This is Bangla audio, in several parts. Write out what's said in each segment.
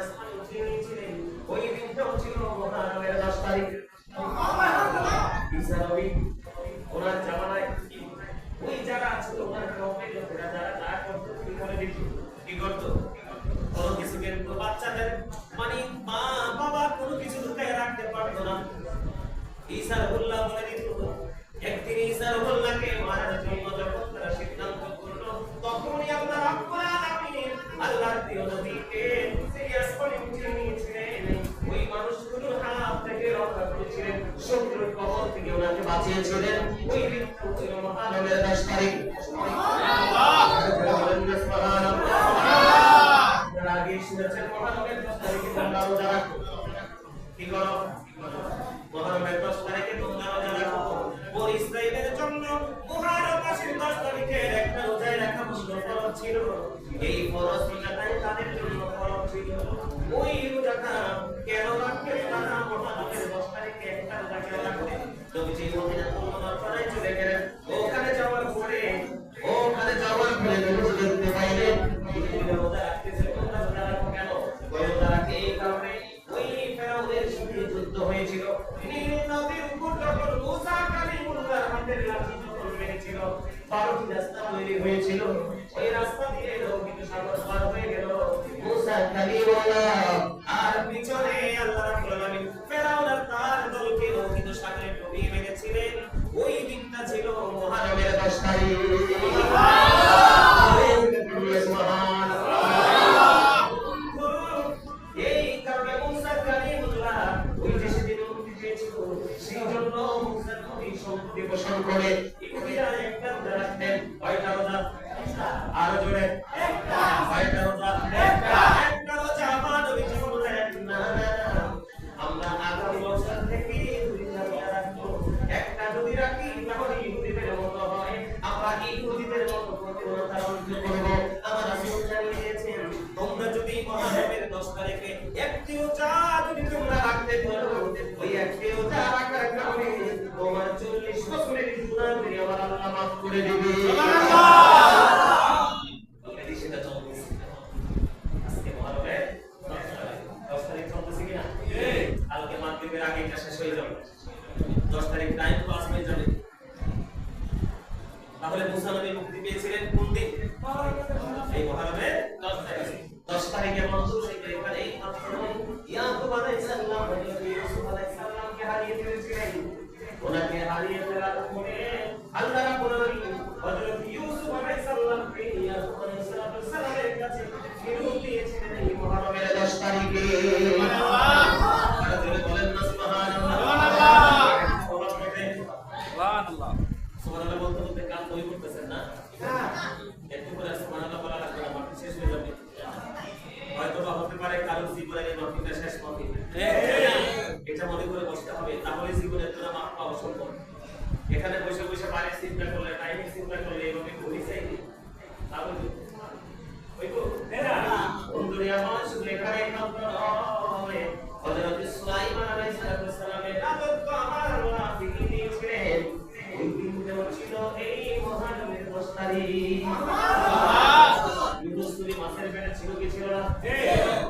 আসমান উঠিয়ে নিয়েছিলেন ওই দিনটাও ছিল মুহররমের 10 তারিখ। ঈসা নবী ওনার জামানায় ওই যারা ছিল ওনার কওমের লোকেরা যারা যা করতো তিনি বলে দিত কি করতো কোনো কিছু কিন্তু বাচ্চাদের মানে মা বাবা কোনো কিছু লুকিয়ে রাখতে পারতো না। ঈসা রুহুল্লাহ বলে দিত একদিন ঈসা রুহুল্লাহকে মারার জন্য যখন তারা সিদ্ধান্ত করলো তখনই আল্লাহ রাব্বুল আলামিন আল্লাহর প্রিয় নবীকে সেই আসমানে উঠিয়ে নিয়েছিলেন। ওই মানুষগুলোর হাত থেকে রক্ষা করেছিলেন, শত্রুর কবল থেকে ওনাকে বাঁচিয়েছিলেন। ওই দিনটা ছিল মুহররমের 10 তারিখ। সুবহানাল্লাহ সুবহানাল্লাহ। আপনারা আগে শুনেছেন মুহররমের 10 তারিখে তোমরা রোজা রাখো। কি করো? মুহররমের 10 তারিখে তোমরা রোজা রাখো। বনি ইসরাঈলের জন্য মুহররম মাসের 10 তারিখে একটা রোজা রাখা ফরজ ছিল। এই ফরজ রোজাটাই তাদের জন্য ফরজ ছিল। ওই রোজাটা কেন রাখতে তারা মুহররমের 10 তারিখে একটা রোজা কেন রাখতে? নবীজি মদিনাতুল মুনাওয়ারায় চলে গেলেন। ওখানে যাওয়ার পরে নবীজি দেখতে পাইলেন রোজা রাখতেছে। তোমরা রোজা রাখো কেন? রোজা রাখে এই কারণে ওই ফেরাউনের সাথে যুদ্ধ হয়েছিল। নীল নদীর উপর যখন মুসা কালিমুল্লাহর হাতের লাঠি যখন মেরেছিল 12টি রাস্তা তৈরি হয়েছিল। ওই রাস্তা দিয়ে লোহিত সাগর পার হয়ে গেল মুসা কালিমুল্লাহ। আর পিছনে আল্লাহ রাব্বুল আলামিন ফেরাউন আর তার দলকে লোহিত সাগরে ডুবিয়ে মেরেছিলেন। ওই দিনটা ছিল মুহররমের 10 তারিখ। পোষণ করে ইহুদিরা একটা রোজা রাখতেন। কয়টা রোজা? আরো জোরে একটা। কয়টা রোজা? একটা রোজা। আমার নবীজি বললেন না আমরা আগামী বছর থেকে দুইটা রোজা রাখবো। একটা যদি রাখি তাহলে ইহুদিদের মতো হয়, আমরা ইহুদিদের মতো প্রতিরোধা অর্জন করব। আমার রাসূল জানিয়ে দিয়েছেন তোমরা যদি মুহররমের 10 তারিখে একটি রোজা যদি তোমরা রাখতে পারো ওই একটি রোজা রাখার কারণে তোমার 40 বছরের গুনাহগুলি আমার আল্লাহ মাফ করে দিবে। সুবহানাল্লাহ। এই সেটা চলতেছে আজকে মুহররমে 10 তারিখ চলতেছে কিনা? কালকে মাগরিবের আগে এটা শেষ হয়ে যাবে। 10 তারিখ টাইম পাস হয়ে যাবে। তাহলে মুসা নবী মুক্তি পেয়েছিলেন কোন দিন? এই মুহররমের 10 তারিখ। 10 তারিখে মনসুর শেখ এখানে এই মাত্র ইয়াকুব আলাইহিস সালাম নবী ইউসুফ আলাইহিস সালামকে হারিয়ে ফেলেছিলেন। ওনাকে হারিয়ে ফেলার পরে আল্লাহ রাব্বুল আলামিন হযরত ইউসুফ আলাইহিস সালামকে ইয়াকুব আলাইহিস সালামের কাছে ফেরত দিয়েছিলেন এই মুহররমের 10 তারিখে। সুবহানাল্লাহ। আর জোরে বলেন না সুবহানাল্লাহ। সুবহানাল্লাহ। সুবহানাল্লাহ বলতে বলতে কান বই করতেছেন না? একটু করে সুবহানাল্লাহ বলা লাগবে না, মাটি শেষ হয়ে যাবে। হয়তো বা হতে পারে কারো জীবনের মাটিটা শেষ মাটি। এটা মনে করে বসতে হবে, তাহলে জীবনের জন্য মাপ পাওয়া সম্ভব। এখানে বসে বসে বাইরে চিন্তা করলে, টাইমিং চিন্তা করলে এভাবে করি চাইনি তাহলে হইতো না। বন্ধুরা আমার শুধু এখানে একমাত্র নয়, হযরত সুলাইমান আলাইহিস সালামের রাজত্ব আমার আল্লাহ ফিরিয়ে দিয়েছিলেন। ওই দিনটা ছিল এই মুহররমের 10 তারিখ। ইউনুস নবী মাছের পেটে ছিল কি ছিল না?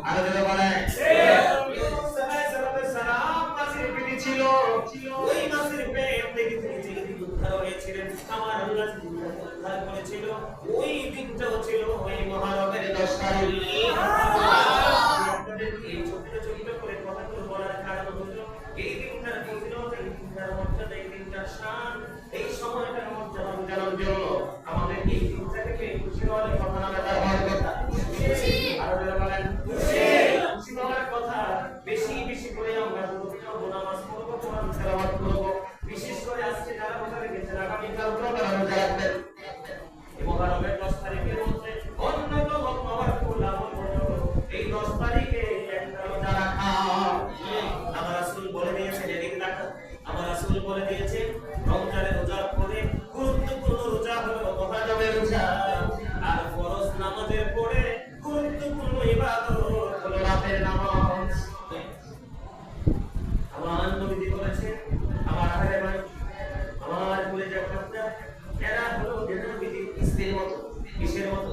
আরো জোরে বলেন ইউনুস আলাইহিস সালাম মাছের পেটে ছিল। ওই মাছের পেট থেকে তিনি উদ্ধার হয়েছিলেন। আমার আল্লাহ উদ্ধার করেছিল। ওই দিনটাও ছিল ওই মুহররমের 10 তারিখ। আপনাদের এই ছোট ছোট করে কথাগুলো বলার কারণ হলো এই দিনটার ফজিলত, এই দিনটার মর্যাদা, এই দিনটার শান, এই সময়টার মর্যাদা জানার জন্য আমাদের এই দিনটা থেকে খুশি হওয়ার কথা না, তার হওয়ার কথা। আরো যারা বলেন খুশি হওয়ার কথা। বেশি বেশি করে আমরা নামাজ পড়বো, কোরআন তেলাওয়াত করব। বিশেষ করে আজকে যারা রোজা রেখেছেন আগামীকাল তারা রোজা রাখবেন। এই মুহররমের 10 তারিখের মধ্যে অন্যতম পাওয়ারফুল আমল হলো এই 10 তারিখে একটা রোজা রাখা। আমার রাসূল বলে দিয়েছেন এদিন রাখা। আমার রাসূল বলে দিয়েছেন রমজানের রোজার পরে গুরুত্বপূর্ণ রোজা হলো মুহররমের রোজা। আর ফরজ নামাজের পরে গুরুত্বপূর্ণ ইবাদত হলো রাতের নামাজ। আমার নবীজি বলেছেন আমার আহলে ভাই, আমার কলিজার টুকরা, এরা হলো নবীজির স্ত্রীর মতো। কিসের মতো?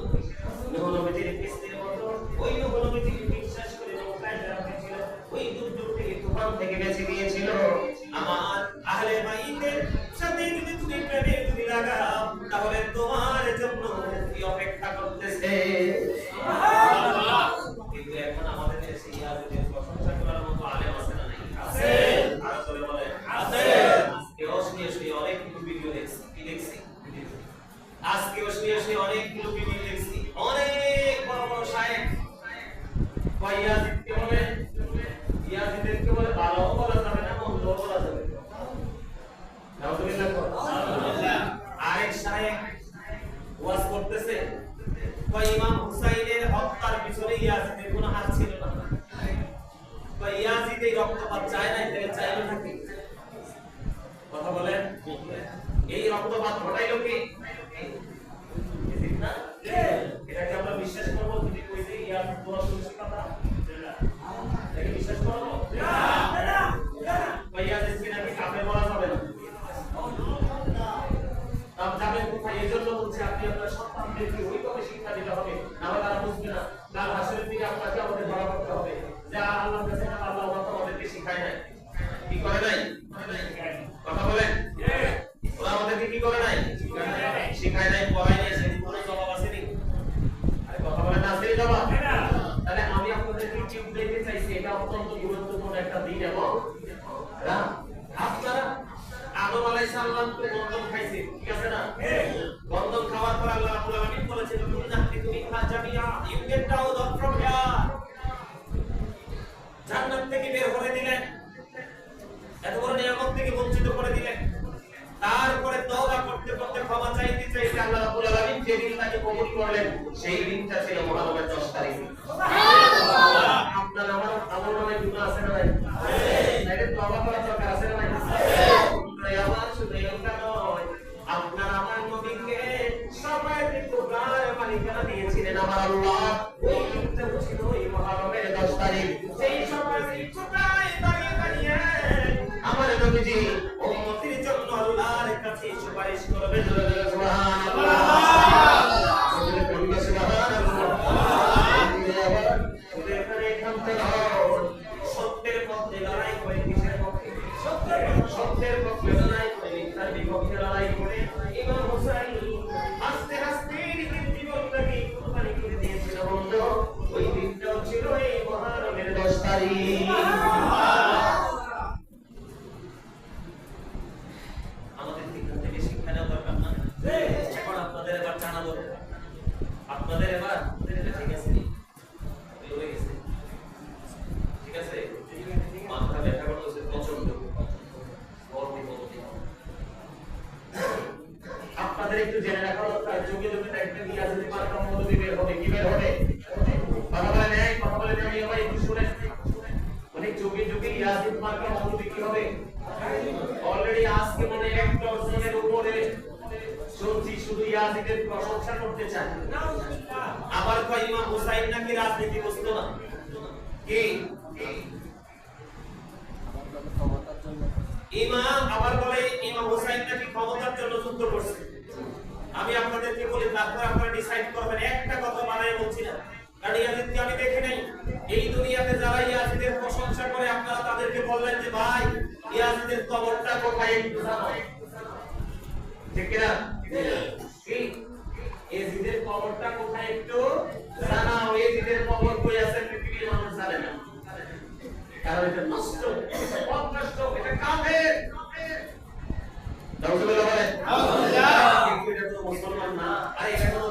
নবীজির স্ত্রীর মতো। ওই নবীজিকে বিশ্বাস করে আমাদেরকে বেছে দিয়েছিল আমার আহলে বাইতের সাথে যদি তুমি প্রেমে যদি লাগাও তাহলে তোমার জন্য কি অপেক্ষা করতেছে সুবহানাল্লাহ কিন্তু এখন আমাদের দেশে ইয়াজিদের প্রশংসা করার মতো আলেম আছে না নাই আছে আর জোরে বলে আছে আজকে শুয়ে অনেক ভিডিও দেখছি আজকে শুয়ে অনেক ভিডিও দেখছি অনেক বড় বড় শায়েখ ইয়াজিদকে বলে ইয়াজিদকে বলে ভালো বলা যাবে না মন্দ বলা যাবে নাউজুবিল্লাহ আরেক শায়েখ ওয়াজ করতেছে ইমাম হুসাইনের হত্যার পিছনে ইয়াজিদের কোনো হাত ছিল না ইয়াজিদ এই রক্তপাত চায় না তাহলে চাইলো নাকি কথা বলেন এই রক্তপাত ঘটাইলো কি না এটাকে আমরা বিশ্বাস করব যদি কই যে ইয়াজিদ বড় সুশীল কথা এটাকে বিশ্বাস করব না ইয়াজিদকে নাকি কাফের বলা যাবে না তাও যাবেন কোথায় এজন্য বলছে আপনি আপনার সন্তানদেরকে ওইভাবে শিক্ষা দিতে হবে নাহলে তারা বুঝবে না কাল হাসরের দিকে আপনাকে আমাদের ধরা করতে হবে যা আল্লাহর কাছে আল্লাহ আমাদেরকে শিখায় নাই কি করে নাই কথা বলেন ওরা আমাদেরকে কি করে নাই শিখায় নাই পড়ায় নাই সেই কোনো জবাব আসেনি আরে কথা বলেন না আসেনি জবাব তাহলে আমি আপনাদেরকে কি বুঝাইতে চাইছি এটা অত্যন্ত গুরুত্বপূর্ণ একটা দিন এবং আপনারা আদম আলাইহিস সালাম তো গন্ধম খাইছে ঠিক আছে না গন্ধম খাওয়ার পর আল্লাহ রাব্বুল আলামিন বলেছেন তুমি জামিয়া you get out from here জান্নাত থেকে বের করে দিলেন এত বড় নিয়ামত থেকে বঞ্চিত করে দিলেন তারপরে তওবা করতে করতে ক্ষমা চাইতে চাইতে আল্লাহ রাব্বুল আলামিন যে দিনটাকে কবুল করলেন সেই দিনটা ছিল মুহররমের 10 তারিখ সুবহানাল্লাহ আপনার আমার নামে গুনাহ আছে না নাই তাহলে তওবা করার দরকার আছে না নাই আমার শুধু এটা নয় আপনার আমার নবীকে সবাইকে কোরআন মালিকানা দিয়েছিলেন আমার আল্লাহ ওই দিনটা ছিল এই মুহররমের 10 তারিখ সেই সময় কোথায় দাঁড়িয়ে আমার নবীজি উম্মতের জন্য আল্লাহর কাছে সুপারিশ করবে সুবহানাল্লাহ সত্যের পথে লড়াই করে কিসের পক্ষে সত্যের পক্ষে লড়াই করে মিথ্যার বিপক্ষে লড়াই করে ইমাম হুসাইন আস্তে আস্তে নিজের জীবনটাকে কুরবানি করে দিয়েছিল বন্ধু ওই দিনটাও ছিল এই মুহররমের 10 তারিখ আমাদের এখান থেকে শিক্ষা নেওয়া দরকার না এখন আপনাদের এবার জানা দরকার আপনাদের এবার ঠিক আছে লড়ে গেছে ঠিক আছে মাথা ব্যথা করতেছে প্রচন্ড আপনাদের একটু জেনে রাখা দরকার যুগে যুগে একটা ইয়াজিদ মার্কা মৌলবী বের হবে কি বের হবে কথা বলে নেই আমি একটু শুনে মানে যুগে যুগে ইয়াজিদ মার্কা মৌলবী কি হবে অলরেডি আজকে মনে 1 ডজনের উপরে শুনছি শুধু ইয়াজিদের প্রশংসা করতে চান আবার কয় ইমাম হুসাইন নাকি রাজনীতি বুঝতো না কি ইমাম আবার বলে ইমাম হুসাইন নাকি ক্ষমতার জন্য যুদ্ধ করছে আমি আপনাদেরকে বলি তারপর আপনারা ডিসাইড করবেন একটা কথা বানাই বলছি না কারণ ইয়াজিদকে আমি দেখি নাই এই দুনিয়াতে যারা ইয়াজিদের প্রশংসা করে আপনারা তাদেরকে বললেন যে ভাই ইয়াজিদের কবরটা কোথায় একটু জানো ঠিক কি না কি ইয়াজিদের কবরটা কোথায় একটু জানাও ইয়াজিদের কবর কই আছে পৃথিবীর মানুষ জানে না কারণ এটা নষ্ট নষ্ট এটা কাফের নাউজুবিল্লাহ বলে নাউজুবিল্লাহ এটা তো মুসলমান না আরে এটা তো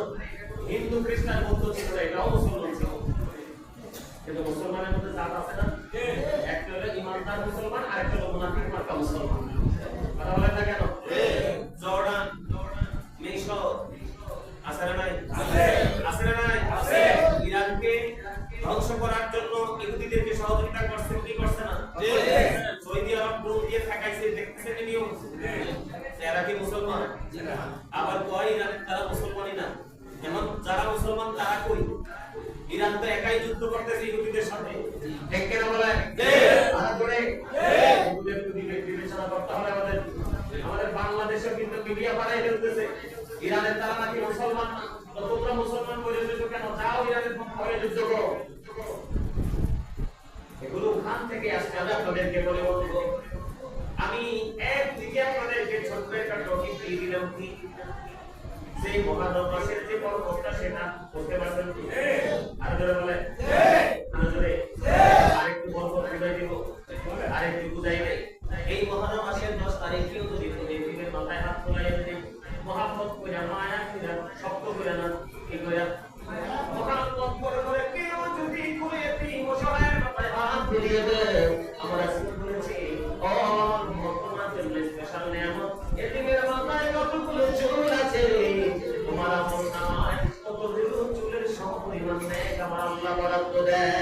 হিন্দু খ্রিস্টান বৌদ্ধ ছিল এটাও মুসলমান ছিল কিন্তু মুসলমানের মধ্যে জাত আছে না একটা হলো ইমানদার মুসলমান আর একটা হলো মুনাফিক মার্কা মুসলমান কথা বলেন না কেন জর্ডান মিশর আছে না নাই আছে না নাই ইরানকে ধ্বংস করার জন্য ইহুদিদেরকে সহযোগিতা করছে কি করছে না সৌদি আরব ড্রোন দিয়ে ঠেকাইছে দেখতেছেন নিউজ এরা কি মুসলমান আবার কয় ইরান তারা মুসলমানই না এমন যারা মুসলমান তারা কই ইরান তো একাই যুদ্ধ করতেছে ইহুদিদের সাথে ঠিক কেন বলেন আর করে ইহুদিদের দিকে বিবেচনা করতে হবে আমাদের বাংলাদেশে কিন্তু মিডিয়া বানাই ফেলতেছে ইরানের তারা নাকি মুসলমান না তো তোমরা মুসলমান করে যুদ্ধ কেন যাও ইরানের পক্ষে যুদ্ধ করো এগুলো ওখান থেকে আসছে আমি আপনাদের আপনাদেরকে বলে বলবো, আমি একদিকে আপনাদেরকে ছোট্ট একটা টপিক দিয়ে দিলাম কি সেই মহারম মাসের যে পর্বটা সেটা করতে পারবেন কি? আর জোরে বলে আর জোরে আরেকটু বলবো বুঝাই দিব আরেকটু বুঝাই দেই। এই মহারম মাসের 10 তারিখেও যদি পৃথিবীর মাথায় হাত তোলাইয়া যদি মহাব্বত কইরা মায়া কইরা শক্ত কইরা না কি কইরা মহাব্বত করে করে কেউ যদি করে এই মশায়ের মাথায় হাত দিয়ে দেয়, আমরা শুরু করেছি অল বর্তমান জন্য স্পেশাল নিয়ামত এদিকের মাথায় কতগুলো চুল আছে তোমার আমল নামায় কতগুলো চুলের সমপরিমাণ নেক আমার আল্লাহ বরাদ্দ দেয়।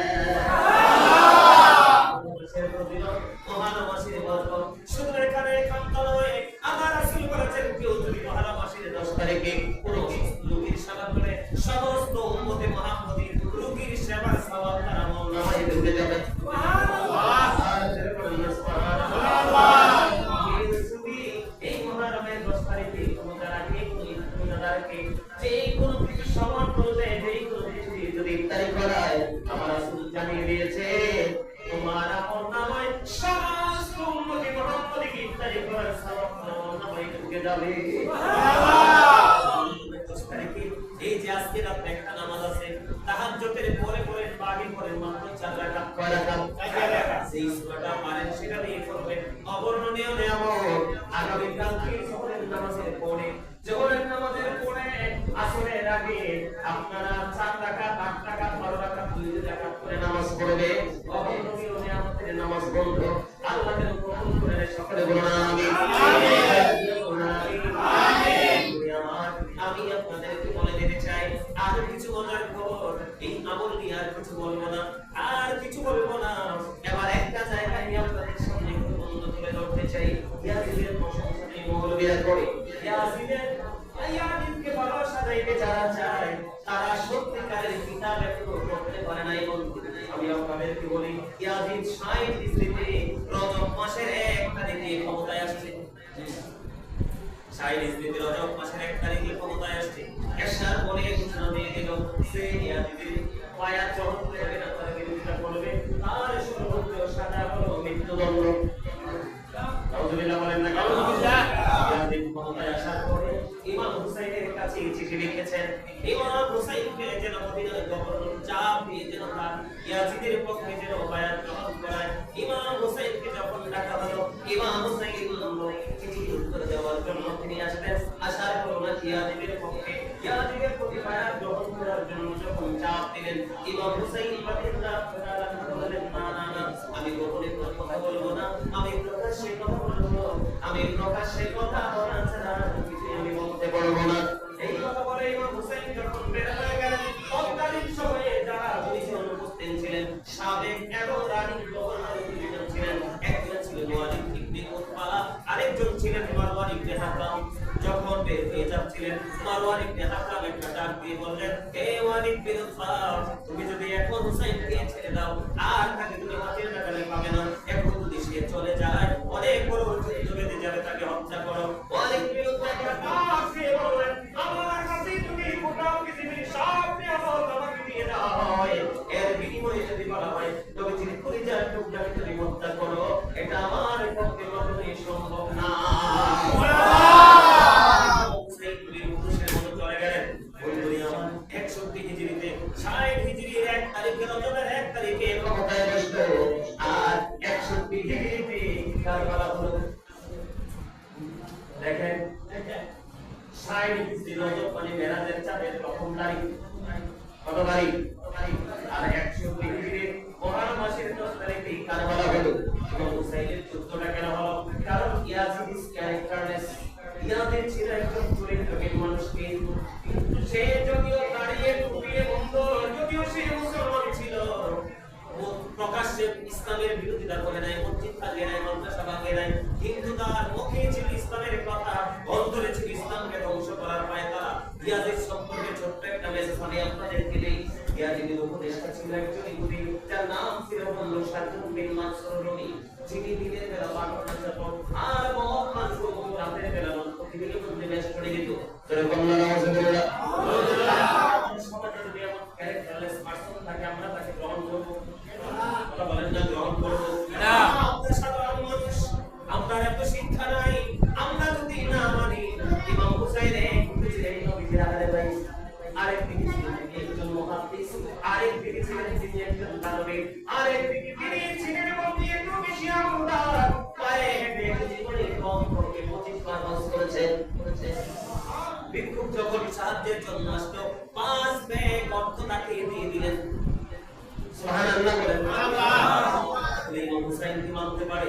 সমস্ত উম্মতে মুহাম্মাদীর রোগীর সেবার সওয়াব তার আমলনামায় ঢুকে যাবে। এই মুহররমের 10 তারিখে তোমাদের আগে তোমাদেরকে যে কোনো কিছু সমান করতে যেই কোনো কিছু যদি ইফতারি করায় আমার রাসূল জানিয়ে দিয়েছে তোমার আমলনামায় সমস্ত উম্মতে মুহাম্মাদীর ইফতারি করার সওয়াব তার আমলনামায় ঢুকে যাবে। এই যে আজকে রাত একটা নামাজ আছে তাহাজ্জুদের পরে পরে বাকি পরে মাত্র 4 রাকাত কয় রাকাত সেই সূরাটা পারেন সেটা দিয়ে পড়বেন অবর্ণনীয় নিয়ামত। আগামী কালকে জোহরের নামাজের পরে জোহরের নামাজের পরে আসরের আগে আপনারা 4 রাকাত 8 রাকাত 12 রাকাত 2 রাকাত করে নামাজ পড়বে। অবর্ণনীয় নিয়ামতের নামাজ বন্ধ আল্লাহ যেন কবুল করে নেয়। সকলে বলুন আমিন আমিন। আমি আপনাদেরকে বলে দিতে চাই আর কিছু বলার পর এই আমল নিয়ে আর কিছু বলবো না, আর কিছু বলবো না। এবার একটা জায়গায় আমি আপনাদের সামনে একটু বন্ধ তুলে ধরতে চাই। ইয়াজিদের প্রশংসা নিয়ে মৌলবীরা করে ইয়াজিদকে ভালো সাজাইতে যারা চায় তারা সত্যিকারের কিতাব একটু পড়তে পারে নাই। আমি আপনাদেরকে বলি ইয়াজিদ 60 হিজরিতে রজব মাসের 1 তারিখে ক্ষমতায় আসছে। 60 হিজরিতে রজব মাসের 1 তারিখে ক্ষমতায় আসছে। এশার পরে ঘোষণা দিয়ে দিল সে ইয়াজিদের বায়াত গ্রহণ করবে না, তার বিরোধিতা করবে, তার সর্বোচ্চ সাজা হলো মৃত্যুদণ্ড। আউযুবিল্লাহ বলেন না আউযুবিল্লাহ। ইয়াজিদ ক্ষমতায় আসার পরে ইমাম হুসাইনের কাছে চিঠি লিখেছেন। ইমাম হুসাইনকে যেন মদিনার গভর্নর চাপ দিয়ে যেন তার ইয়াজিদের পক্ষে যেন বায়াত গ্রহণ করায়। ইমাম হুসাইনকে যখন ডাকা হলো ইমাম হুসাইন চিঠি উত্তর দেওয়ার জন্য তিনি আসলেন। আসার পর ইয়াজিদের পক্ষে ইয়াজিদের প্রতি বায়াত গ্রহণ করার জন্য যখন চাপ দিলেন ইমাম হুসাইন রাদিয়াল্লাহু তাআলা বললেন না না না, আমি গোপনে কোনো কথা বলবো না, আমি প্রকাশ্যে কথা বলবো, আমি প্রকাশ্যে কথা বলা ছাড়া কিছু আমি বলতে পারবো না। এই কথা বলে ইমাম হুসাইন যখন বের হয়ে গেলেন তৎকালীন সময়ে যারা দুইজন উপস্থিত ছিলেন সাবেক এবং রানিং গভর্নর দুইজন ছিলেন। একজন ছিল ওয়ালিদ ইবনে উতবা, আরেকজন ছিলেন মারওয়ান ইবনে হাকাম। যখন বের হয়ে যাচ্ছিলেন মারওয়ান ইবনে হাকাম একটা ডাক দিয়ে বললেন, হে ওয়ালিদ বিন উতবা, তুমি যদি এখন হুসাইনকে ছেড়ে দাও আর তাকে তুমি হাতের নাগালে পাবে না, এখন যদি সে চলে যায় অনেক বড় যুদ্ধ বেঁধে যাবে, তাকে হত্যা করো। ওয়ালিদ বিন উতবা ডাক দিয়ে বললেন, আমার কাছে তুমি গোটা পৃথিবীর সব নিয়ামত আমাকে দিয়ে দাও হয়, এর বিনিময়ে যদি বলা হয় তবে যিনি পরিচয় টুকটাকে তুমি হত্যা করো, এটা আমার পক্ষে কখনোই সম্ভব না। সে যদিও দাঁড়িয়ে টুপিয়ে বন্ধ, যদিও সে মুসলমান ছিল, প্রকাশ্যে ইসলামের বিরোধিতা করে নাই, মসজিদ ভাঙে নাই, মাদ্রাসা ভাঙে নাই, কিন্তু তার মুখে ছিল ইসলামের কথা, অন্তরে ছিল ইসলামকে ধ্বংস করার পায়তারা। ইয়াজিদ সম্পর্কে ছোট্ট একটা মেসেজ আমি আপনাদেরকে দেই। ইয়াজিদের উপদেষ্টা ছিল একজন ইহুদি, যার নাম ছিল বন্ধু শারদুল বিন মানসুর রুমি, যিনি দিনের বেলা বারোটা যখন আর মহম্মদ সুবহান রাতের বেলা পৃথিবীর মধ্যে বেশ করে দিত। তোরে বললা নাউজুবিল্লাহ সমাজে যদি এমন ক্যারেক্টারলেস পারসন থাকে আমরা তাকে গ্রহণ করব? কথা বলেন না, গ্রহণ করব না। তিনি একজন দানবীর, আর একদিকে তিনি ছিলেন বন্ধু একটু বেশি আমদার, পায়ে হেঁটে জীবনে কমপক্ষে 25 বার হজ করেছেন। ভিক্ষুক যখন সাহায্যের জন্য আসতো 5 ব্যাগ অর্থ তাকে দিয়ে দিলেন। সুবহানাল্লাহ বলেন। ইমাম হুসাইন কি মানতে পারে?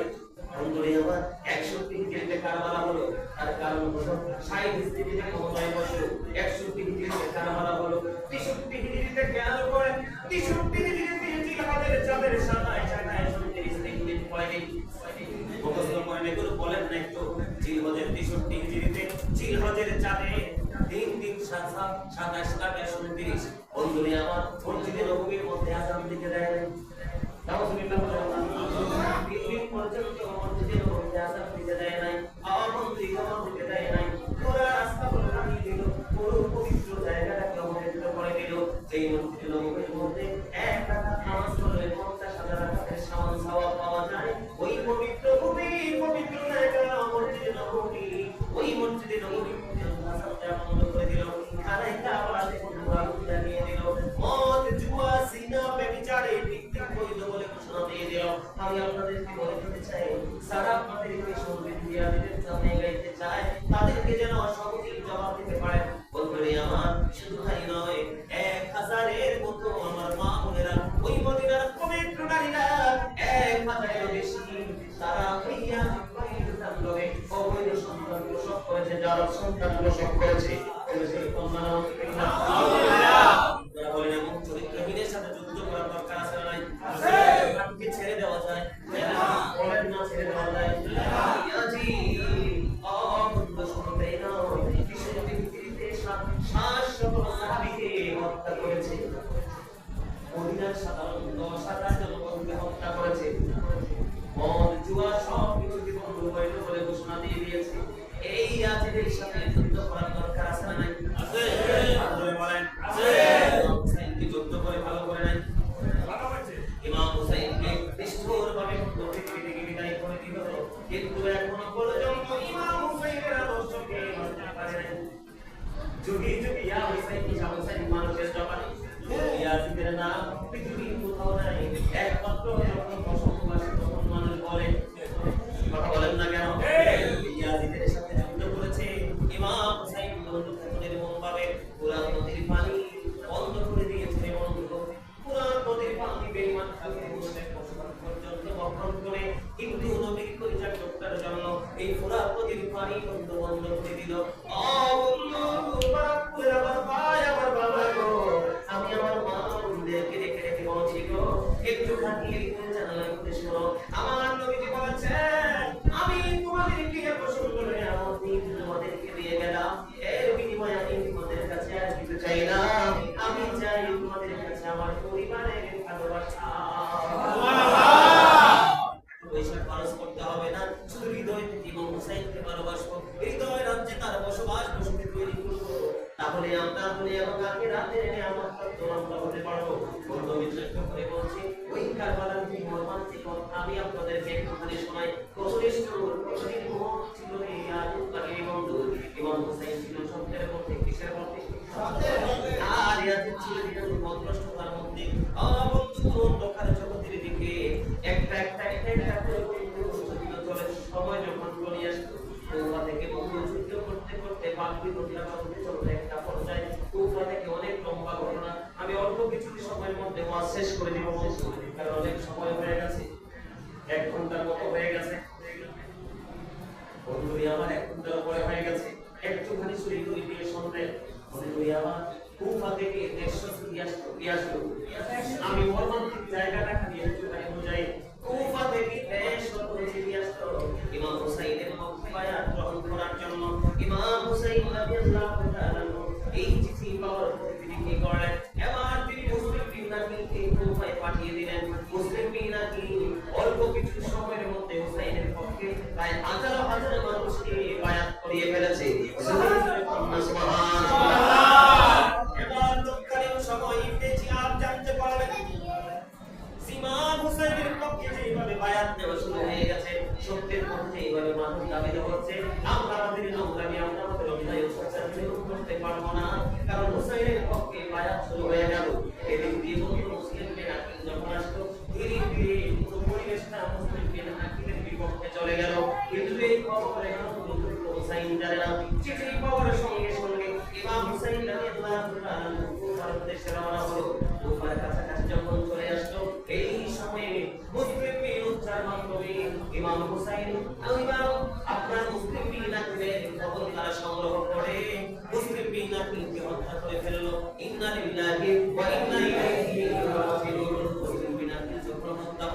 বন্ধুরে আমার 61 হিজরিতে কারবালা হলো, তার কারণ হলো 60 হিজরিতে ক্ষমতায় বসলো, 61 হিজরিতে কারবালা হলো, 63 হিজরিতে গেল পরে 63 হিজরিতে জিলহজের চাঁদের সাদায় সাদায় 37 হিজরিতে পয়নি মুখস্থ করেন, এগুলো বলেন না একটু। জিলহজের 63 হিজরিতে জিলহজের চাঁদে 3 দিন 27 28 29 বন্ধুরে আমার মসজিদে নববীর মধ্যে আযান দিতে দেয় নাই। নাউযুবিল্লাহ বলেন। 3 দিন পর্যন্ত মসজিদে নববীতে আযান দিতে দেয় নাই, আমন্ত্রণ দিতে দেয় নাই। পুরো রাস্তা বলে বানিয়ে দিল, পুরো পবিত্র জায়গাটাকে অবহেলিত করে দিল। এই মসজিদে নববীর মধ্যে এক রাকাত নামাজ পড়লে 50,000 রাকাতের সমান সওয়াব পাওয়া যায়। ওই পবিত্র ভূমি, পবিত্র জায়গা মসজিদে নববী, ওই মসজিদে নববী বন্ধ করে দিল। খানায় কাবাতে আগুন জ্বালিয়ে দিল। মদ, জুয়া, সিনা, ব্যভিচারে ভিত্তিক বৈধ বলে ঘোষণা দিয়ে দিল। আমি আপনাদেরকে বলে দিতে চাই, যারা আপনাদেরকে সঙ্গীত জিয়াদের সামনে গাইতে চায়, তাদেরকে যেন সহজেই জবাব দিতে পারেন। বন্ধুরে আমার, শুধু তাই নয়, 1000-এর মতো আমার মা বোনেরা, ওই মদিনার পবিত্র নারীরা 1000-এরও বেশি, তারা হইয়া লোকে অবৈধ সন্তান প্রসব করেছে, যারা সন্তান প্রসব করেছে সেই কন্যা যারা বলেন এমন চরিত্রহীনের সাথে যুদ্ধ করার দরকার আছে না নাই? আছে। আপনি ছেড়ে দেওয়া যায়? বলেন না ছেড়ে দেওয়া যায়? ইয়াজি অবন্ধ শুনতে নয়, বিশ্বের পৃথিবীতে 700 সাহাবীকে হত্যা করেছে, মদিনার সাধারণ 10,000 জনগণকে হত্যা করেছে, মদ, জুয়া সব কিছুকে বন্ধ হইল বলে ঘোষণা দিয়ে দিয়েছে। এই ইয়াজিদের সাথে যুদ্ধ করার দরকার আছে না নাই? আছে। আপনারা বলেন আছে। ইমাম হুসাইনকে যুদ্ধ করে ভালো করে নাই? ভালো হয়েছে। ইমাম হুসাইনকে নিষ্ঠুরভাবে পৃথিবী থেকে বিদায় করে দিল, কিন্তু এখনো পর্যন্ত ইমাম হুসাইনের আদর্শকে মানতে পারে নাই। যুগে যুগে ইয়া হুসাইন ইয়া হুসাইন মানুষের জবানে ইয়াজিদের নাম পৃথিবীর কোথাও নাই, একমাত্র যখন বসবাসী তখন মানুষ বলে। কথা বলেন না কেন? ইয়াজিদের সাথে যুদ্ধ করেছে ইমাম হুসাইন বন্ধুদের মনোভাবে পুরান নদীর পানি বন্ধ করে দিয়েছে। বন্ধু, পুরান নদীর পানি বেঈমান পর্যন্ত বহন করে হিন্দু নবীর পরিচয় রক্ষার জন্য এই পুরান নদীর পানি বন্ধ করে দিল। আমি আমার মা বোনদেরকে রেখে রেখে বলছি গো, একটু খাটিয়ে জানালায় করে শোনো। আমার নবীজি বলেছেন, আমি তোমাদেরকে পছন্দ করে আমার দিন তোমাদেরকে দিয়ে গেলাম, এর বিনিময়ে আমি তোমাদের কাছে আর কিছু চাই না। আমি চাই তোমাদের কাছে আমার পরিবারের ভালোবাসা। পয়সা খরচ করতে হবে না, শুধু হৃদয় থেকে ইমাম হুসাইনকে ভালোবাসবো, হৃদয় রাজ্যে তার বসবাস বসতি তৈরি করবো, তাহলে আমরা দুনিয়া এবং আখিরাতে আমরা প্রাপ্ত হতে পারবো। বন্ধু, বিশ্বাস করে বলছি, ওই কারবালার যে মর্মান্তিক কথা আমি আপনাদেরকে একটুখানি শোনাই। কতদিন ছিল এই আজব কাহিনী বন্ধু। ইমাম হুসাইন ছিল সত্যের মধ্যে, কিসের মধ্যে? আর ইয়াজিদ ছিল মন্ত্রষ্টার মধ্যে। বন্ধু, অন্ধকার জগতের দিকে একটা করে সময় যখন চলে আসতো, কুফা থেকে বন্ধু যুদ্ধ করতে করতে বাগবি ঘটনা করতে চলতে একটা পর্যায়ে কুফা থেকে অনেক লম্বা ঘটনা আমি অল্প কিছু সময়ের মধ্যে ওয়াজ শেষ করে দিব, কারণ অনেক সময় হয়ে গেছে, 1 ঘন্টার মতো হয়ে গেছে। বন্ধুরি আমার 1 ঘন্টার উপরে হয়ে গেছে, একটুখানি শুরু করে দিয়ে শুনবেন। বন্ধুরি আমার কুফা থেকে 150 আসলো। আমি মর্মান্তিক জায়গাটা খালি একটুখানি বুঝাই। কুফা থেকে 150 আসলো ইমাম হুসাইনের পক্ষে বায়াত গ্রহণ করার জন্য। ইমাম হুসাইন রাদিয়াল্লাহু তাআলা এই চিঠি পাওয়ার পরে তিনি কি করলেন? এবার তিনি মুসলিম বিনাকিকে কুফায় পাঠিয়ে দিলেন। মুসলিম বিনাকি অল্প কিছু সময়ের মধ্যে হুসাইনের পক্ষে প্রায় 1000 মানুষকে বায়াত করিয়ে ফেলেছে। এবার তৎকালীন সময় ইবনে জিয়াদ জানতে পারলেন ইমাম হুসাইনের পক্ষে যেভাবে বায়াত দেওয়া শুরু হয়ে গেছে, সত্যের পক্ষে এইভাবে মানুষ দাবি হচ্ছে, আমরা আমাদের নোংরামি আমরা আমাদের অভিনয় করতে পারবো না, কারণ হুসাইনের পক্ষে বায়াত শুরু হয়ে গেল। এদিক দিয়ে বন্ধু মুসলিম বিনাকি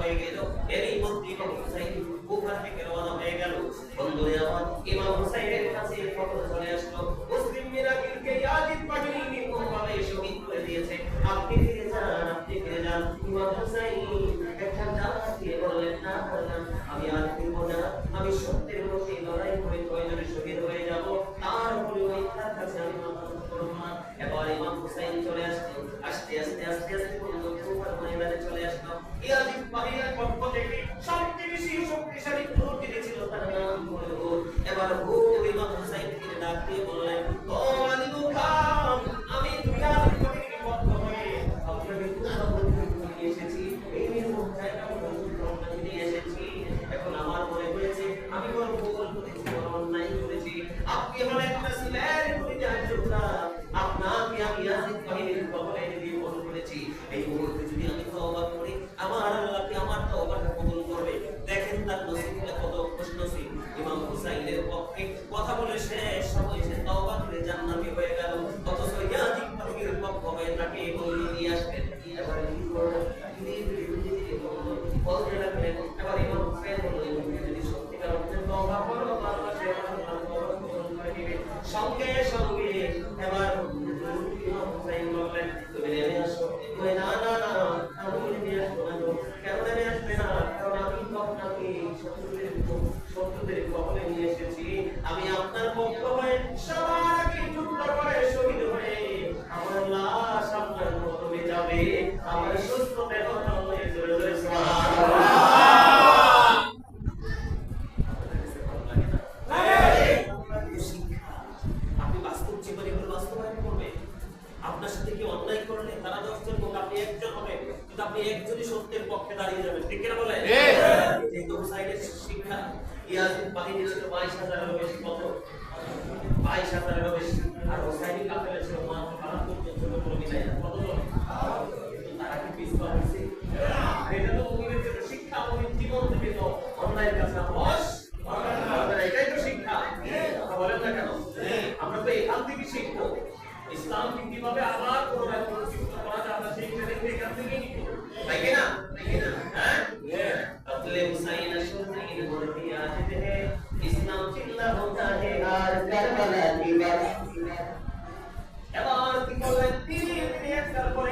হয়ে গেল। এরই মধ্যে ইমাম হুসাইন কুফা থেকে রওনা হয়ে গেল। বন্ধুরা আমার, ইমাম হুসাইনের কাছে খবর চলে আসলো, মুসলিম মিরাকিলকে ইয়াজিদ বাহিনী নির্মমভাবে শহীদ করে দিয়েছে। আপনি ফিরে যান, আপনি ফিরে যান। ইমাম হুসাইন একটা ডাক দিয়ে বললেন, না বললাম আমি আর ফিরবো না, আমি সত্যের পক্ষে লড়াই করে প্রয়োজনে শহীদ হয়ে যাব, তারপরে ওই তার কাছে আমি মাথা নত করব না। এবার ইমাম হুসাইন চলে আসলো, আস্তে আস্তে আস্তে আস্তে বন্ধু কুফার ময়দানে চলে আসলো। ইয়াজিদ বাহিনীর পক্ষ থেকে সবচেয়ে বেশি শক্তিশালী ঘোড়াটি ছিল, তার নাম হলো হুর। এবার হুর ইমাম হুসাইনকে ডাক দিয়ে বললেন, ও আলী মুখাম, আমি ইয়াজিদ বাহিনীর পক্ষ হয়ে আপনাকে কুফা পর্যন্ত নিয়ে এসেছি, এই নির্মম জায়গা পর্যন্ত আপনাকে নিয়ে এসেছি। এখন আমার মনে হয়েছে আমি বড় ভুল করেছি, বড় অন্যায় করেছি। আপনি হলেন একটা সিলের পরিচয় যোদ্ধা, আপনাকে আমি ইয়াজিদ বাহিনীর কবলে দিয়ে বড় করেছি। এই মুহূর্তে যদি আমি তওবা করি, আমার আল্লাহকে আমার তওবাটা কবুল করবে। দেখেন তার নসিবটা কত খুশনসিব। ইমাম হুসাইনের পক্ষে কথা বলে শেষ সময় সে তওবা করে জান্নাতি হয়ে গেল। অথচ ইয়াজিদ বাহিনীর পক্ষ হয়ে তাকে বলি নিয়ে আসবেন। এবার কি করব? বলতে লাগলেন। এবার ইমাম হুসাইন বললেন, যদি সত্যিকার অর্থে তওবা করো, আল্লাহ সে তোমার তওবা কবুল করে নেবে। সঙ্গে সঙ্গে এবার ইমাম হুসাইন বললেন, তুমি নেমে আসো। না না না, আমি নেমে আসবো না। কেন নেমে আসবে না? কারণ আমি তো আপনাকে শত্রুদের কবলে নিয়ে এসেছি। আমি আপনার পক্ষ হয়ে সবার আগে যুদ্ধ করে শহীদ হয়ে আমার লাশ আপনার কবলে যাবে। আমার সুস্থ দেহ হয়ে জোরে জোরে সুবহানাল্লাহ। আপনি বাস্তব জীবনে এগুলো বাস্তবায়ন করবেন। আপনার সাথে কেউ অন্যায় করলে তারা 10 জন হোক, আপনি একজন হবেন, কিন্তু আপনি একজনই সত্যের পক্ষে দাঁড়িয়ে যাবেন। ঠিক কিনা বলেন? এই দু সাইডের শিক্ষা। ইয়াজিদ বাহিনী ছিল 22,000-এরও বেশি। কত? 22,000-এরও বেশি। আর হুসাইনি কাফেলা ছিল মাত্র 72 জন। কোনো মিলাই না। কত জন? কিন্তু তারা কি পিছপা হয়েছে? এটা তো মুমিনের জন্য শিক্ষা। মুমিন জীবন থেকে তো অন্যায়ের কাছে আপোষ করবে না। এটাই তো শিক্ষা। কথা বলেন না কেন? আমরা তো এখান থেকে শিখবো ইসলামকে কিভাবে আবার পুনরায় প্রতিষ্ঠিত করা যায়। আমরা শিখতে দেখতে এখান থেকেই নিব, তাই কি না? হ্যাঁ, अपने हुसैन शुदैन मुर्दी आजिद है, इस्लाम चिल्ला होता है আর কারবালা की बात। এবার কি করলেন? তিনি একটার পর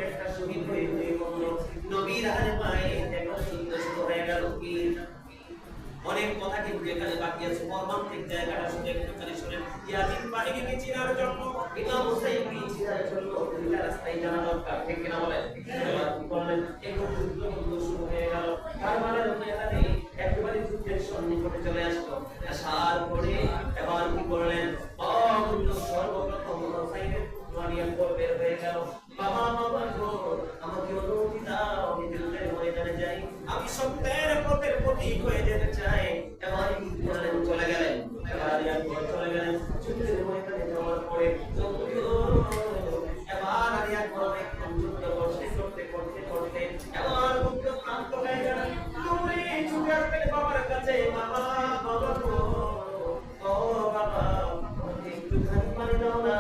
একটা শহীদ হয়ে বলল, নবীর হাতে পায়ে একটা সুন্দর হয়ে গেল। কি অনেক কথা কিন্তু এখানে বাকি আছে। মর্মান্তিক জায়গাটা শুনে একটুখানি শুনেন। ইয়াজিদ বাহিনীকে চিনার জন্য, ইমাম হুসাইনকে চিনার জন্য দুইটা রাস্তায় জানা দরকার। ঠিক কিনা বলেন? এবার কি করলেন? একটু যুদ্ধ শুরু হয়ে গেল। কারবালার ময়দানে একেবারে যুদ্ধের সন্নিকটে চলে আসলো। আসার পরে এবার কি করলেন? সর্বপ্রথম হুসাইনের মারিয়া বের হয়ে গেল। বাবা বাবা গো, আমাকে অনুমতি দাও, আমি যুদ্ধের ময়দানে যাই, আমি সত্যের পথের প্রতীক হয়ে যেতে চাই। এবার কি করলেন? চলে গেলেন। এবার চলে গেলেন যুদ্ধের ময়দানে যাওয়ার পরে এবার যুদ্ধ করতে করতে এবার যুদ্ধ ক্লান্ত হয়ে গেলেন। তুমি ছুটে আসবেন বাবার কাছে। বাবা বাবা গো, ও বাবা, একটুখানি পানি দাও না,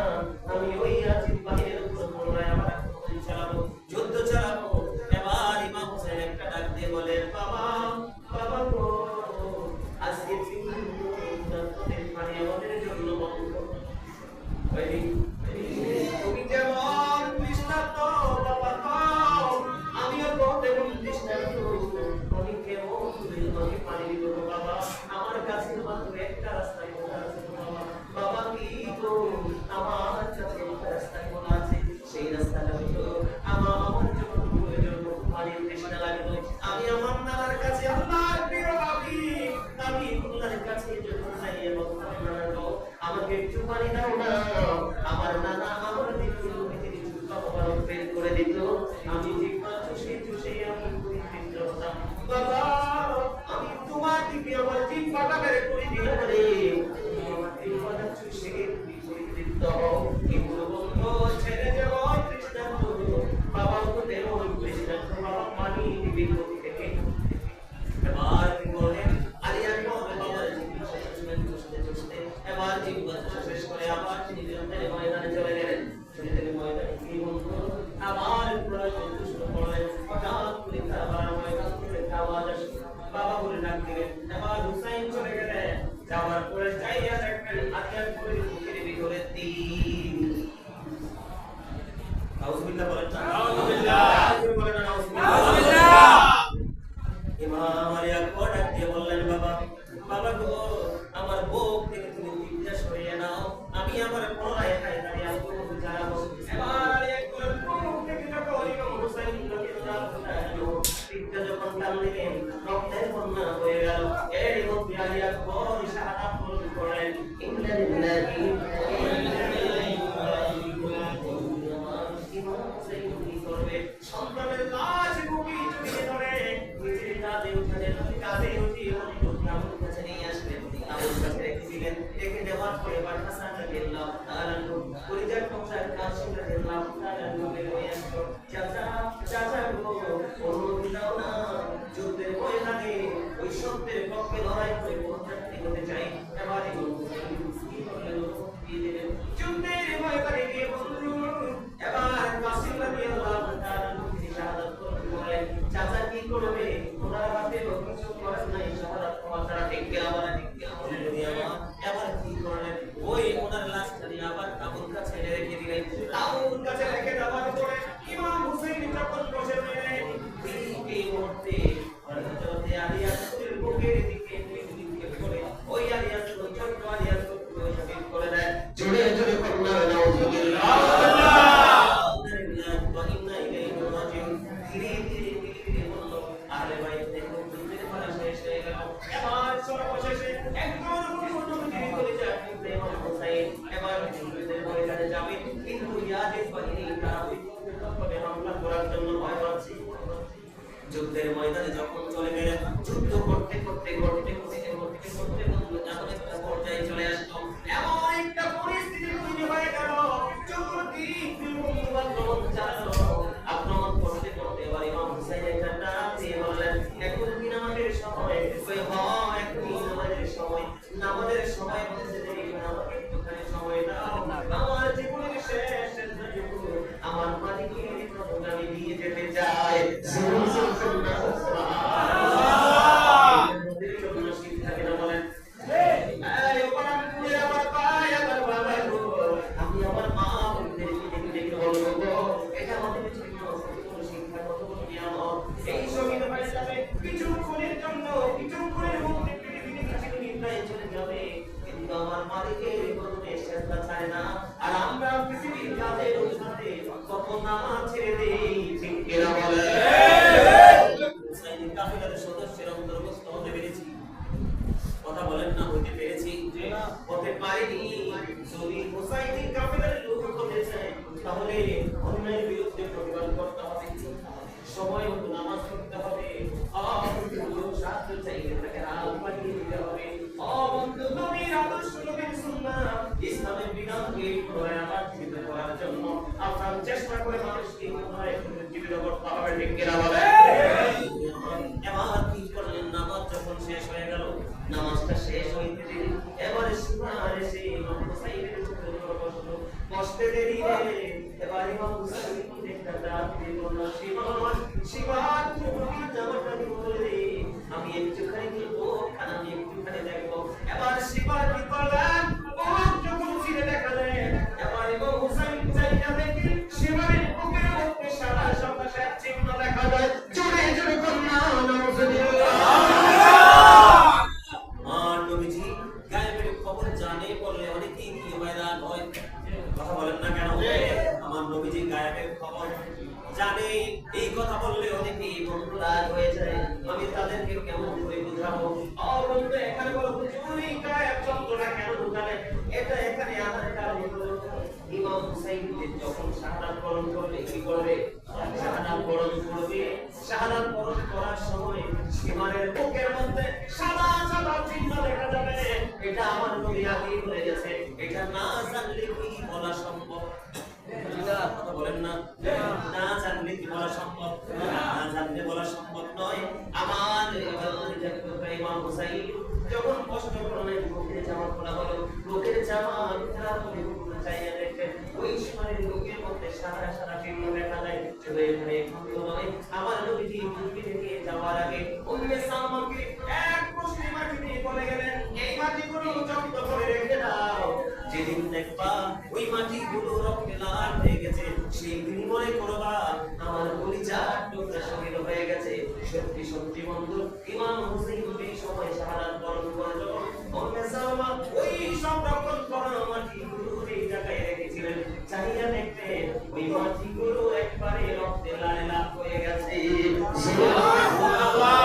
আমি ওই ইয়াজিদ বাহিনীর উপর পুনরায় আমার আক্রমণ চালাবো, যুদ্ধ চালাবো। এবার ইমাম হুসাইন একটা ডাক দিয়ে বলেন, বাবা বাবা গো, আজকে পানি আমাদের জন্য বন্ধ। তুমি যেমন তৃষ্ণার্ত বাবা খাও, আমিও তো তেমন তৃষ্ণার্ত। আমি কেমন তোমাকে পানি দিব বাবা? আমার কাছে মাত্র একটা রাস্তায় খোলা আছে বাবা। বাবা কি গো, আমার কাছে একটা রাস্তায় খোলা আছে। সেই রাস্তাটা হলো আমার যখন প্রয়োজন পানির তৃষ্ণা লাগলো, আমি আমার নানার কাছে, আল্লাহর প্রিয় নবী নবী আল্লাহর কাছে যখন যাই এবং আমাকে একটু পানি দাও না। আমার নানা আমার দিকে মোবারক বের করে দিত, আমি জিহ্বা চুষে চুষে আমি পরিতৃপ্ত হতাম। বাবা, আমি তোমার দিকে আমার জিহ্বাটা বের করে দিয়ে বলে, আমার জিহ্বাটা চুষে তুমি পরিতৃপ্ত হও। কিন্তু বন্ধু ছেড়ে যেমন তৃষ্ণার্ত, বাবা তো তেমন তৃষ্ণার্ত। বাবা পানি দিবি কোথা থেকে? এবার কি বলেন? আলিয়া বাবার জিহ্বা চুষতে চুষতে এবার জিহ্বা শেষ করে আবার তিনি যুদ্ধের ময়দানে চলে গেলেন। যুদ্ধের ময়দানে কি বন্ধু আবার পুরো যুদ্ধ শুরু করলেন। হঠাৎ করে কারবালার ময়দান টান দিলেন, রক্তের বন্যা হয়ে গেল। এরই মধ্যে আলী আকবর শাহাদাত বরণ করলেন। ইন্না লিল্লাহি ওয়া ইন্না ইলাইহি রাজিউন। ইমাম হুসাইন কি করবে? সন্তানের লাশ বুকে জড়িয়ে ধরে নিজের কাঁধে উঠালেন, কাঁধে উঠিয়ে আবুর কাছে নিয়ে আসলেন। আবুর কাছে রেখে দিলেন। রেখে দেওয়ার পরে এবার হাসান রাদিয়াল্লাহু তাআলা পরিজাত টুকরার কাশিম রাদিয়াল্লাহু তাআলা বলে হয়ে আসলো, চাচা চাচা গো, অনুমতি দাও না, যুদ্ধের ময়দানে ওই সত্যের পক্ষে লড়াই করে পৌঁছাতে হতে চাই। এবার কি করলেন? দিয়ে দিলেন যুদ্ধের ময়দানে গিয়ে বন্ধু। এবার কাশিম রাদিয়াল্লাহু তাআলা শাহাদাত করলেন। চাচা কি করবে? ওনার হাতে কিছু করার নাই, শাহাদাত পাওয়া ছাড়া। ঠিক কিনা বলেন? ঠিক কিনা বলেন? এবার কি করলেন? ওই ওনার লাশটা নিয়ে আবার আবুর কাছে রেখে দিলেন। আবুর কাছে রেখে দেওয়ার পরে ইমাম হুসাইন যখন বসে রইলেন, এই মুহূর্তে হযরত আলী আসরের বুকের দিকে করে ওই আলী আসর ছোট্ট আলী আসর শহীদ করে দেয়। জোরে জোরে কন্যা নাউজুবিল্লাহ। ধীরে ধীরে ধীরে বলল, আহলে বাইত দেখো যুদ্ধের খেলা শেষ হয়ে গেল। এবার সর্বশেষে একজন নবীর কলিজা কিন্তু ইমাম হুসাইন এবার যুদ্ধের ময়দানে যাবে, কিন্তু ইয়াজিদ বাহিনী তারা ওই পক্ষে হামলা করার জন্য ভয় পাচ্ছে। যুদ্ধের ময়দানে যখন চলে গেলেন, যুদ্ধ করতে করতে করতে করতে করতে করতে এমন একটা পর্যায়ে চলে আসলো, এমন একটা পরিস্থিতি তৈরি হয়ে গেল, চতুর্দিক আক্রমণ চালালো। আক্রমণ করতে করতে এবার ইমাম হুসাইন একটা ডাক দিয়ে বললেন, এখন কি নামাজের সময়? ওই হয় এখন নামাজের সময়। নামাজের সময় বলতে দেরি না, আমাকে একটুখানি সময় দাও। আমার জীবনের শেষ যুদ্ধ আমার মালিককে আমি দিয়ে যেতে চাই। আমার মালিকের গরমে শেষটা ছাড়ে না, আর আমরা পৃথিবীর কাজের সাথে কখন না ছেড়ে দেই। ঠিক কিনা বলে? হুসাইনের কাফেলার সদস্যের অন্তর্ভুক্ত হতে পেরেছি। কথা বলেন না, হতে পেরেছি? হতে পারিনি। যদি হুসাইনের কাফেলার লোক হতে চায় তাহলে অন্যায়ের বিরুদ্ধে প্রতিবাদ করতে হবে, সময় মতো নামাজ পড়তে হবে, সাহায্য চাইলে তাকে হাত বাড়িয়ে দিতে হবে। বন্ধু, নবীর আদর্শ, নবীর সুন্নাহ, ইসলামের বিধানকে পুনরায় আবার জীবিত করার জন্য আপনার চেষ্টা করে মানুষকে পুনরায় জীবিত করতে হবে। ঠিক কিনা বলেন? এবার কি করলেন? নামাজ যখন শেষ হয়ে গেল, নামাজটা শেষ হইতে দেরি, এবারে সুবহান এসে ইমাম হুসাইনের উপর বসলো। বসতে দেরি এবার ইমাম হুসাইন একটা ডাক দিয়ে বলল, শিবান তুমি জামাটা বলে দে, আমি একটুখানি দেখবো, আমি একটুখানি দেখবো। এবার শিবা কি করলেন? যখন ফিরে দেখা যায়, এবার ইমাম হুসাইন চাইয়া দেখি শিবানের বুকের মধ্যে সারা সন্তাসের চিহ্ন দেখা যায়। জোরে জোরে কন্যা নাউজুবিল্লাহ। আর নবীজি গায়েবের খবর জানে বললে অনেকেই কি হয়রান হয়। কথা বলেন না কেন? আমার নবীজি গায়েবের খবর জানে, এই কথা বললে অনেকেই বন্ধুরা হয়ে যায়। আমি তাদেরকে কেমন করে বুঝাবো? বন্ধু, এখানে বলো তুমি গায়েব শব্দটা কেন ঢুকালে? এটা এখানে আনার কারণ হলো ইমাম হুসাইন যখন শাহাদাত বরণ করবে, কি করবে? শাহাদাত বরণ করবে। শাহাদাত বরণ করার সময় সীমানের বুকের মধ্যে সাদা সাদা চিহ্ন দেখা যাবে। এটা আমার নবী আগেই বলে গেছে, এটা না জানলে কি বলা সম্ভব? কথা বলেন না, না জানলে কি বলা সম্ভব? না জানলে বলা সম্ভব নয়। আমার ইমাম হুসাইন যখন কষ্ট করলেন, বুকের জামা খোলা হলো, বুকের জামা খোলা হলে চাইয়া দেখেন ওই সময় বুকের মধ্যে সাদা সাদা চিহ্ন দেখা যায়। শুধু এখানে খন্ড নয়, আমার নবীজি বুকে থেকে যাওয়ার আগে উম্মে সালমাকে এক মুসলিম মাটি দিয়ে বলে গেলেন, এই মাটিগুলো জব্দ করে রেখে দাও। যেদিন দেখবা ওই মাটিগুলো রক্তে লাল হয়ে গেছে, সেই দিন মনে করবা আমার কলিজার টুকরা শহীদ হয়ে গেছে। সত্যি সত্যি বন্ধু, ইমাম হুসাইন এই সময় শাহাদাত বরণ করলো। উম্মে সালমা ওই সংরক্ষণ করা মাটিগুলো এই জায়গায় রেখেছিলেন। চাইয়া দেখতে ওই মাটিগুলো একবারে রক্তে লাল লাল হয়ে গেছে। সুবহানাল্লাহ।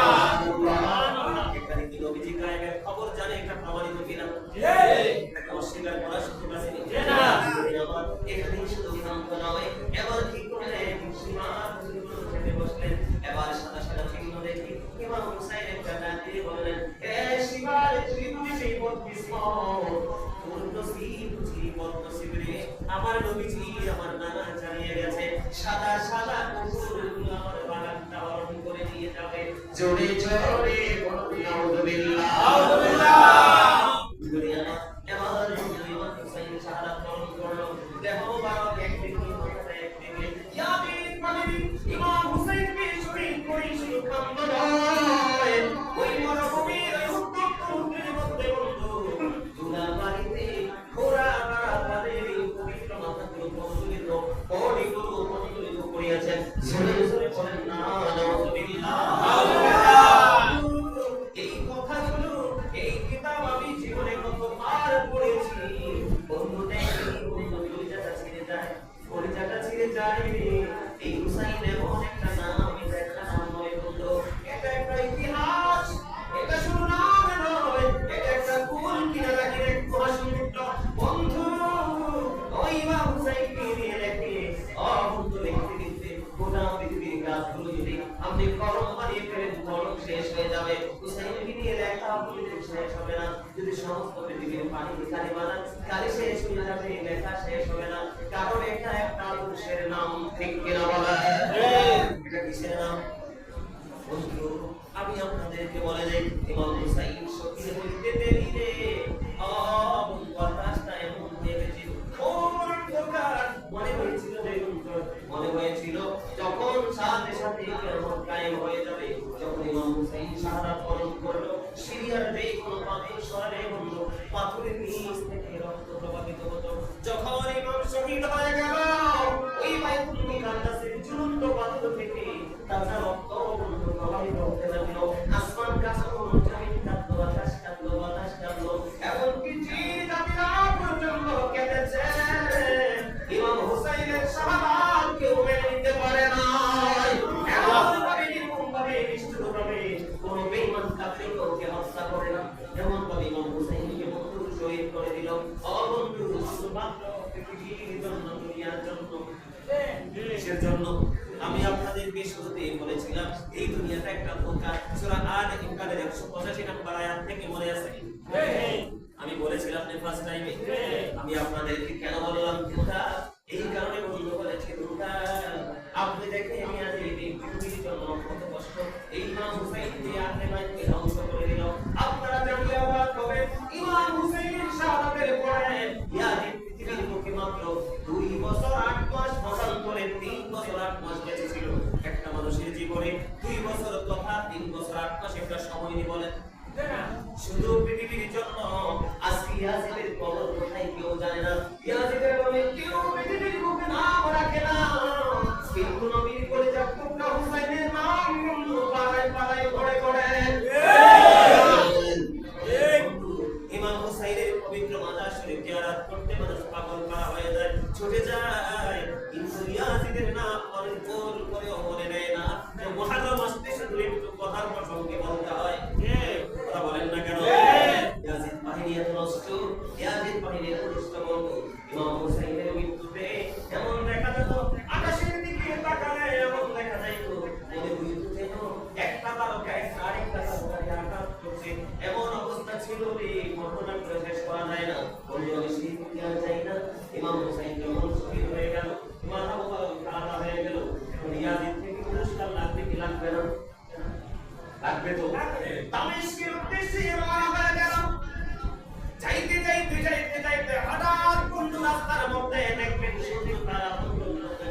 যাবে জোরে জোরে বলুন আউযুবিল্লাহ এবার ইমাম হুসাইন শাহাদাত বরণ করলো দেহ মুবারক একদিকে মাথা একদিকে ইয়াদিন মানে ইমাম হুসাইনকে শহীদ করে শুধু কান্দ নয় ওই মরভূমির ওই উত্তপ্ত সমুদ্রের মধ্যে বন্ধু দুলা বাড়িতে ঘোড়া বাড়াবাড়ির পবিত্র মাথাগুলো প্রজ্বলিত পরিগুলো করিয়াছেন জোরে জোরে বলেন না নাউযুবিল্লাহ এই কথাগুলো এই কিতাব আমি জীবনে কতবার পড়েছি বন্ধু দেখি বন্ধু কলিজাটা ছিঁড়ে যায় এই হুসাইন এমন একটা নাম এটা একটা নাম নয় বন্ধু এটা একটা ইতিহাস এটা শুধু নাম নয় এটা একটা কুল কিনারা এক মহাসমুদ্র বন্ধু ওই ইমাম হুসাইনকে নিয়ে লেখে বন্ধু লিখতে লিখতে গোটা পৃথিবীর গাছগুলো যদি আপনি গরম বানিয়ে ফেলেন গরম শেষ হয়ে যাবে হুসাইনকে নিয়ে লেখা আপনাদের শেষ হবে না যদি সমস্ত পৃথিবীর পানি কালি বানান কালি শেষ হয়ে যাবে লেখা শেষ হবে না কারণ এটা একটা আদর্শের নাম ঠিক কিনা বলা এটা কিসের নাম বন্ধু আমি আপনাদেরকে বলে দেই ইমাম হুসাইন সত্যি বলতে দেরি রে বন্ধু আকাশটা এমন হয়ে গেছিল মনে হয়েছিল যখন সাথে সাথে কিয়ামত কায়েম হয়ে যাবে যখন ইমাম হুসাইন শাহাদাত বরণ করলো সিরিয়ার যে কোনো পাথর সরে বন্ধু পাথরের নিচ থেকে রক্ত প্রবাহিত হতো যখন ইমাম শহীদ হয়ে গেল ওই বাইতুল মুকাদ্দাসের ঝুলন্ত পাথর থেকে তাজা রক্ত বন্ধু প্রবাহিত হতে লাগলো আসমান কাঁপলো জমিন কাঁপলো আকাশ কাঁপলো বাতাস কাঁপলো এমনকি জিন জাতিরা পর্যন্ত কেঁদেছে ইমাম হুসাইনের শাহাদাত কেউ মেনে নিতে পারে না এমনভাবে নির্মমভাবে নিষ্ঠুরভাবে কোন বেঈমান কাফির কাউকে হত্যা করে না এমনভাবে ইমাম হুসাইনকে বন্ধু শহীদ করে দিল বন্ধু শুধুমাত্র পৃথিবীর জন্য দুনিয়ার জন্য কিসের জন্য আমি আপনাদেরকে শুরুতে বলেছিলাম এই দুনিয়াটা একটা ধোঁকা সূরা আলে ইমরানের 185 নম্বর আয়াত থেকে মনে আছে আমি বলেছিলাম যে ফার্স্ট টাইমে আমি আপনাদেরকে কেন বললাম ধোঁকা এই কারণে বন্ধু বলেছি ধোঁকা আপনি দেখে আমি আজ এই পৃথিবীর জন্য কত কষ্ট এই ইমাম হুসাইন যে আহলে বাইতকে ধ্বংস করে দিল আপনারা জানলে অবাক হবেন ইমাম হুসাইনের শাহাদাতের পরে ইয়াজিদ পৃথিবীর মুখে মাত্র 2 বছর 8 মাস মতান্তরে 3 বছর 8 মাস বেঁচে ছিল একটা মানুষের জীবনে 2 বছর তথা 3 বছর 8 মাস একটা সময় নি বলেন শুধু পৃথিবীর জন্য আজকে ইয়াজিদের কবর কোথায় কেউ জানে না ইয়াজিদের বলে কেউ পৃথিবীর মুখে নাম রাখে না কিন্তু নবীর কলিজার টুকরা হুসাইনের নাম বন্ধু পাড়ায় পাড়ায় ঘরে ঘরে ইমাম হুসাইনের পবিত্র মাজার শরীফ জিয়ারত করতে মানুষ পাগল করা হয়ে যায় ছুটে যায় কিন্তু ইয়াজিদের নাম অনেক জোর করে মনে নেয় না তো মুহররম মাসে শুধু একটু কথার প্রসঙ্গে বলতে হয় কথা বলেন না কেন ইয়াজিদ বাহিনী এত নষ্ট ইয়াজিদ বাহিনী এত নষ্ট বন্ধু ইমাম হুসাইনের মৃত্যুতে এমন দেখা যেত আকাশের দিকে তাকালে এমন দেখা যাইত মনে হইতো একটা তারকায় আরেকটা তারকায় আঘাত করছে এমন অবস্থা ছিল রে ঘটনা শেষ করা যায় না বন্ধু আমি সেই দিকে আর যাই না ইমাম হুসাইন যখন শহীদ হয়ে গেল মাথা মোবারক কাটা হয়ে গেল এখন ইয়াজিদ থেকে পুরস্কার লাগবে কি লাগবে না লাগবে তো দামেস্কের উদ্দেশ্যে রওনা হয়ে গেল যাইতে যাইতে যাইতে যাইতে হঠাৎ বন্ধু রাস্তার মধ্যে দেখবেন শহীদ তারা বন্ধু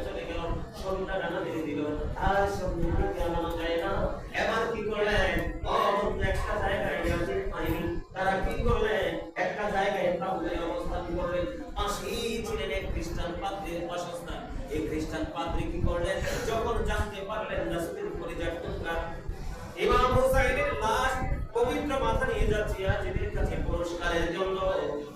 চলে গেল সন্ধ্যা ডানা দিয়ে দিল আর সন্ধ্যা দিকে আনানো যায় না এবার কি করলেন বন্ধু একটা জায়গায় ইয়াজিদ পাইনি তারা কি করলেন একটা জায়গায় তাবুতে অবস্থান করলেন পাশেই ছিলেন এক খ্রিস্টান পাদ্রীর বাসস্থান এই খ্রিস্টান পাদ্রী কি করলেন যখন জানতে পারলেন রাসূলের কলিজার টুকরা ইমাম হুসাইনের লাশ পবিত্র মাথা নিয়ে যাচ্ছে ইয়াজিদের কাছে পুরস্কারের জন্য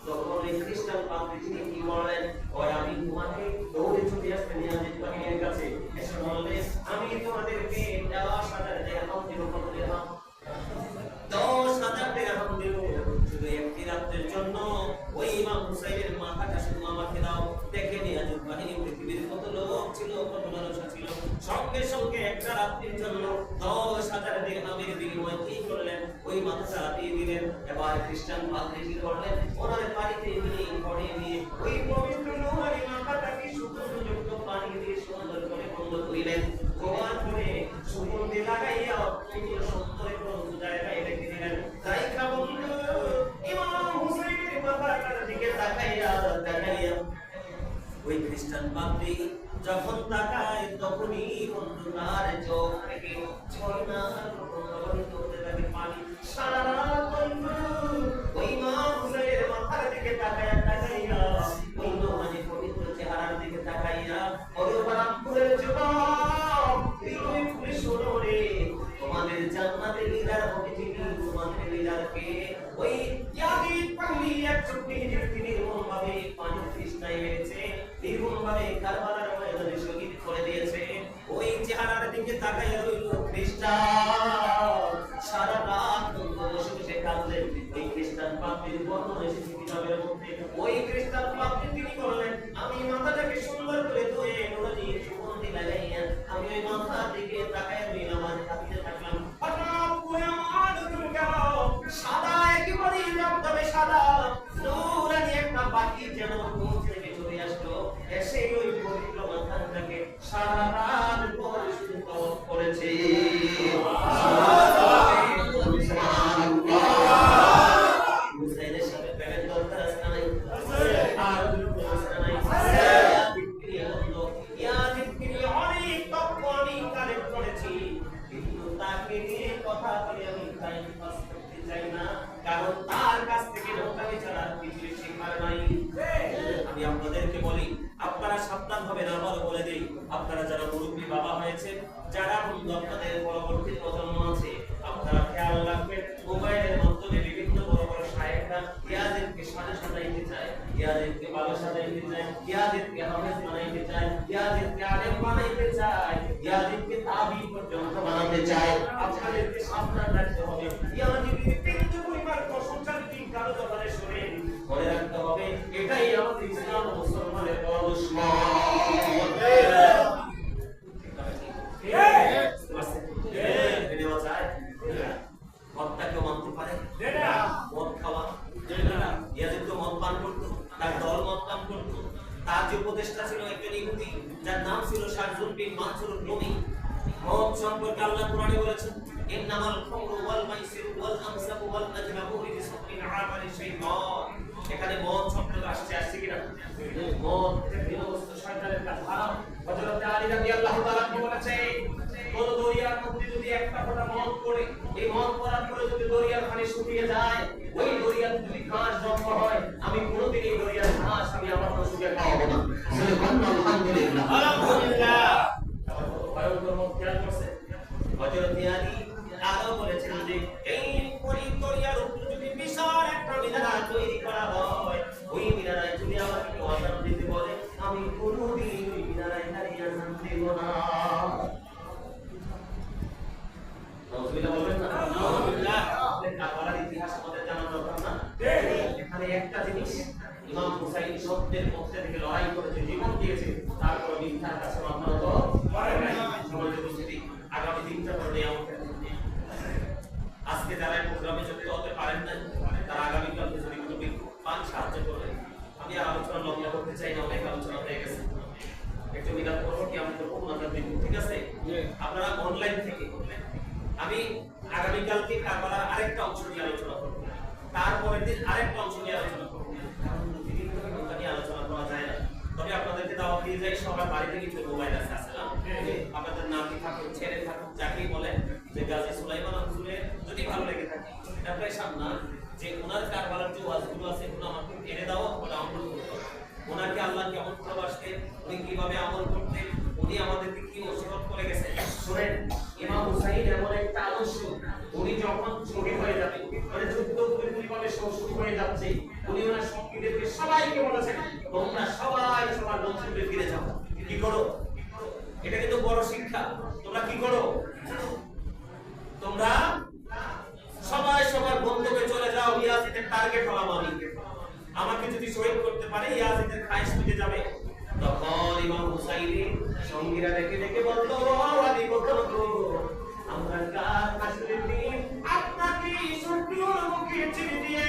তখন এই খ্রিস্টান পাদ্রী তিনি কি বললেন ওই আমি তোমাকে দৌড়ে ছুটে আসলেন ইয়াজিদ বাহিনীর কাছে এসে বললেন আমি তোমাদেরকে 10,000 দিরহাম দেব কত দিরহাম 10,000 দিরহাম দেব শুধু একটি রাতের জন্য ওই ইমাম হুসাইনের মাথাটা শুধু আমাকে দাও দেখে ইয়াজিদ বাহিনী পৃথিবীর কত লোক ছিল কত মানুষ ছিল সঙ্গে সঙ্গে একটা রাতের জন্য 10,000 দিরহামের বিনিময়ে কি করলেন ওই মাথাটা দিয়ে দিলেন এবার খ্রিস্টান পাদ্রী কি করলেন ওনার বাড়িতে নিয়ে ঘরে নিয়ে ওই পবিত্র নোহারি মাথাটাকে সুগন্ধযুক্ত পানি দিয়ে সুন্দর করে বন্ধ করিলেন গোয়াল করে সুগন্ধি লাগাইয়া খ্রিস্টান সারা রাত বসে বসে কাঁদলেন। ওই খ্রিস্টান পাদ্রীর বর্ণনা এসেছে কিতাবের মধ্যে। ওই খ্রিস্টান পাদ্রী তিনি বললেন, আমি মাথাটাকে সুন্দর করে ধুয়ে নুরানি সুগন্ধি লাগাইয়া আমি ওই মাথার দিকে তাকায় রইলাম আর কাঁদতে থাকলাম। হঠাৎ করে আমার নজর গেল সাদা, একেবারে দবদবে সাদা নুরানি একটা পাখি যেন কোথা থেকে চলে আসলো, এসে ওই পবিত্র মাথাটাকে সারা রাত পরিশুদ্ধ করেছে। কারণ তার কাছ থেকে নোটামি ছাড়া কিছুই শেখার নাই। আমি আপনাদেরকে বলি, আপনারা সাবধান হবেন। আবার বলে দিই, আপনারা যারা মুরব্বী বাবা হয়েছে, যারা আপনাদের পরবর্তী প্রজন্ম আছে, আপনারা খেয়াল রাখবেন। মোবাইলের মাধ্যমে বিভিন্ন বড় বড় শায়েখরা ইয়াদেরকে সাজাইতে চায়, ইয়াদেরকে ভালো সাজাইতে চায়, ইয়াদেরকে হাফেজ বানাইতে চায়, ইয়াদেরকে আলেম বানাইতে চায়, ইয়াদেরকে তাবি পর্যন্ত বানাতে চায়। আপনাদেরকে সাবধান রাখতে হবে। ইয়াদেরকে কিন্তু পরিবার প্রশংসার দিন কারো দরবারে শুনেন, মনে রাখতে হবে এটাই আমাদের ইসলাম ও মুসলমানের বড় দুশমন। মদটাকেও মানতে পারে, মদ খাওয়া, ইয়াজিদ তো মদ পান করতো, তার দল মদ পান করতো। তার যে উপদেষ্টা ছিল একজন ইহুদি, যার নাম ছিল শারজুল বিন মানসুর নবী। মদ সম্পর্কে আল্লাহ কোরআনে বলেছেন, ইন্নামাল খামরু ওয়াল মাইসিরু ওয়াল আনসাবু ওয়াল আজলামু রিজসুম মিন আমালি শাইতান। এখানে মদ সম্পর্কে আসছে কিনা? মদ বিনষ্ট শয়তানের কাজ, হারাম। হযরত আলী রাদিয়াল্লাহু তাআলা বলেছেন, কোন দরিয়ার মধ্যে যদি একটা ফোঁটা মদ পড়ে, এই মদ পড়ার পরে যদি দরিয়ার পানি শুকিয়ে যায়, ওই দরিয়াতে যদি ঘাস জন্ম হয়, আমি কোনোদিন এই দরিয়ার ঘাস আমি আমার পশুকে খাওয়াবো না। আলহামদুলিল্লাহ, আলহামদুলিল্লাহ। ভয়ঙ্কর মদ খেয়াল করছে। হযরত আলী আরো বলেছেন যে এই দরিয়ার উপর যদি বিশাল একটা মিনারা তৈরি করা হয়, ওই মিনারায় যদি আমাকে আযান দিতে বলে, আমি কোনোদিন ওই মিনারায় দাঁড়িয়ে আযান দেব না। কারবালার ইতিহাস আমাদের জানা দরকার না? এখানে একটা জিনিস, ইমাম হুসাইন সত্যের পক্ষে থেকে লড়াই করেছে, জীবন দিয়েছে, তারপর মিথ্যার কাছে মাথা নত করে নাই। সমাজে উপস্থিতি, আগামী দিনটা ধরে আজকে যারা প্রোগ্রামে যুক্ত হতে পারেন না, তারা আগামীকালকে যদি কোনো পান সাহায্য করবেন। আমি আর আলোচনা লম্বা করতে চাই না, অনেক আলোচনা হয়ে গেছে। একটু মিলাদ করবো কি আমি করবো ওনাদের দিন, ঠিক আছে? আপনারা অনলাইন থেকে, আমি আগামীকালকে কারবালার আরেকটা অংশ নিয়ে আলোচনা করবো, তারপরের দিন আরেকটা অংশ নিয়ে আলোচনা করবো। কারণ দুদিন ধরে কোনটা নিয়ে আলোচনা করা যায় না। তবে আপনাদেরকে দাওয়াত দিয়ে যাই, সবার বাড়িতে কিন্তু মোবাইল আছে। আসসালাম, আপনাদের নাতি থাকুক, ছেলে থাকুক, যাকেই বলেন, যে গাজী সুলাইমান হুজুরের যদি ভালো লেগে থাকে, এটা প্রায় সামনা যে ওনার কারবালার যে ওয়াজগুলো আছে, এগুলো আমাকে এনে দাও, ডাউনলোড করতে হবে। ওনাকে আল্লাহ কেমন ভালোবাসতেন, উনি কিভাবে আমল করতেন, উনি আমাদেরকে কি নসিহত করে গেছেন। শুনেন, ইমাম হুসাইন এমন একটা আদর্শ, উনি যখন শহীদ হয়ে যাবে, মানে যুদ্ধ পরিপূর্ণভাবে শহীদ হয়ে যাচ্ছে, উনি ওনার সঙ্গীদেরকে সবাইকে বলেছেন, তোমরা সবাই সবার গন্তব্যে ফিরে যাও। কি করো? এটা কিন্তু বড় শিক্ষা। তোমরা কি করো? তোমরা সবাই সবার গন্তব্যে চলে যাও। ইয়াজিদের টার্গেট হলাম আমি, আমাকে যদি শহীদ করতে পারে ইয়াজিদের খায়েশ মিটে যাবে। তখন ইমাম হুসাইনের সঙ্গীরা দেখে দেখে বলল, আলী কোথাও তো আমরা কার আসলে দিন আপনাকে শত্রুর মুখে ছেড়ে দিয়ে,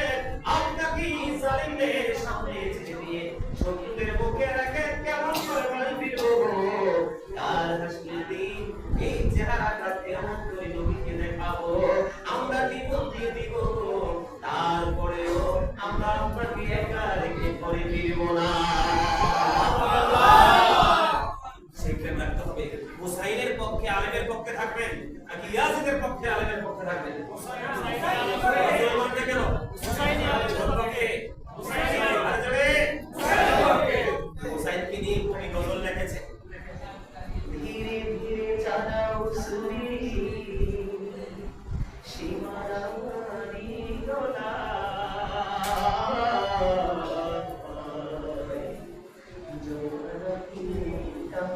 আপনাকে জালিমদের সামনে ছেড়ে দিয়ে শত্রুদের মুখে রেখে কেমন করে বাড়ি ফিরবো? কার আসলে দিন এই চেহারাটা কেমন করে নবীকে দেখাবো? আমরা জীবন দিয়ে দিব, তারপরেও আমরা আপনাকে একা রেখে পরে ফিরবো না। হুসাইনের পক্ষে আলেমের পক্ষে থাকবেন নাকি ইয়াজিদের পক্ষে আলেমের পক্ষে থাকবেন? কেন হুসাইনকে নিয়ে কবি গজল লিখেছে, ধীরে ধীরে চালাও ছুরি সীমানারি দোলা, জোনাকি তাও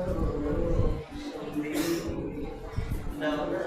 সন্ধে নাওনা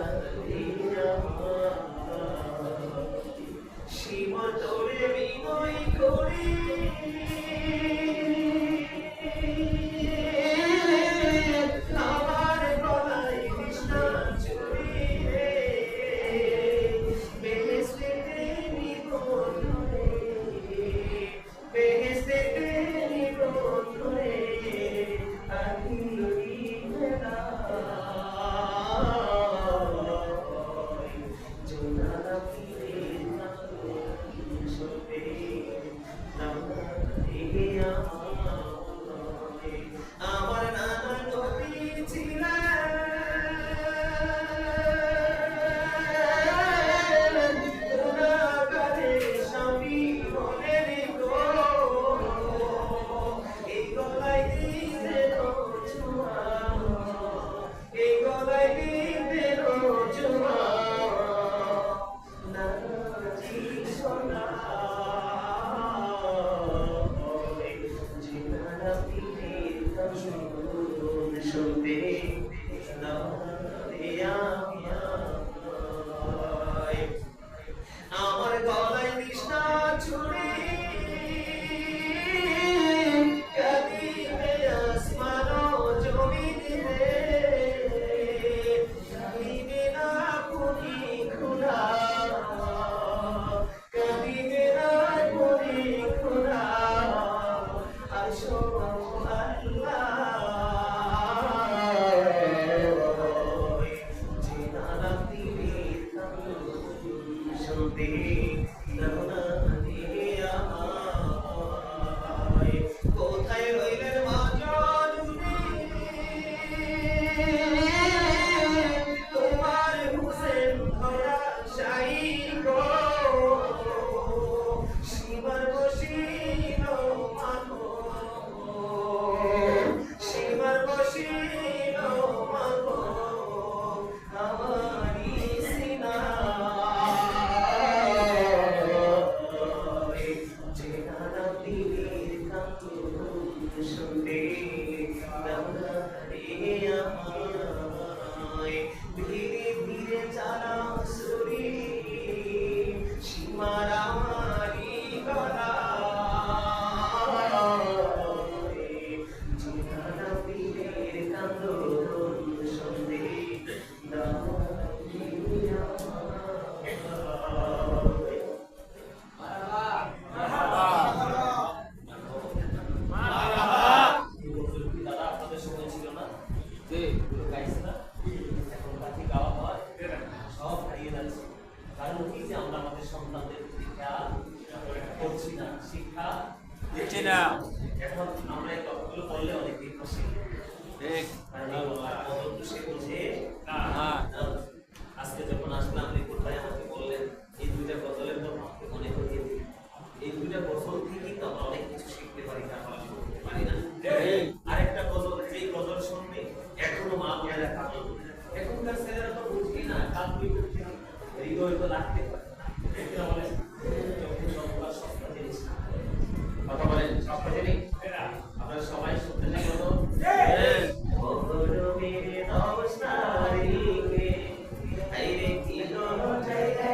শুনতে দাও না রে আমায়। কোথায় রইলেন মা জননী, তোমার হুসেন ধরা শাহী গো, সীমার বসিল মাগো, সীমার বসিল মাগো আমারি সিনায়। চেনা না পীরের কাতর শুনতে দাও না রে আমায়। ধীরে ধীরে চালাও ছুরি সীমার আমারি গলায়। চেনা না পীরের কাতর শুনতে দাও না রে দাদা আপনাদের সময় ছিল না যে এগুলো গাইছে না, এখন বাকি গাওয়া হয় সব হারিয়ে যাচ্ছে। কারণ কি যে আমরা আমাদের সন্তানদের শিক্ষা করছি না, শিক্ষা দিচ্ছি না। এখন আমরা এই কথাগুলো বললে অনেকেই খুশি, ঠিক? কারণ আমার কদর তো সে বুঝে না। আজকে যখন আসলাম রিপুর ভাই আমাকে বললেন এই দুইটা গজলের পর আমাকে মনে করিয়ে দিন, এই দুইটা গজল থেকেই তো আমরা অনেক কিছু শিখতে পারি, তারপরে করতে পারি না। আরেকটা গজল, যেই গজল শুনবে এখনো মা বোনেরা কাঁদে। এখনকার ছেলেরা তো বুঝি না, কাঁদবি হৃদয় তো লাগতে পারে। বলেন চোখে সবটা সস্তা জিনিস না, কথা বলেন সস্তা জিনিস আপনারা সবাই শুনতে চাই বলো মেরে দশ তারিখে আইরে কি দোনো চাইলে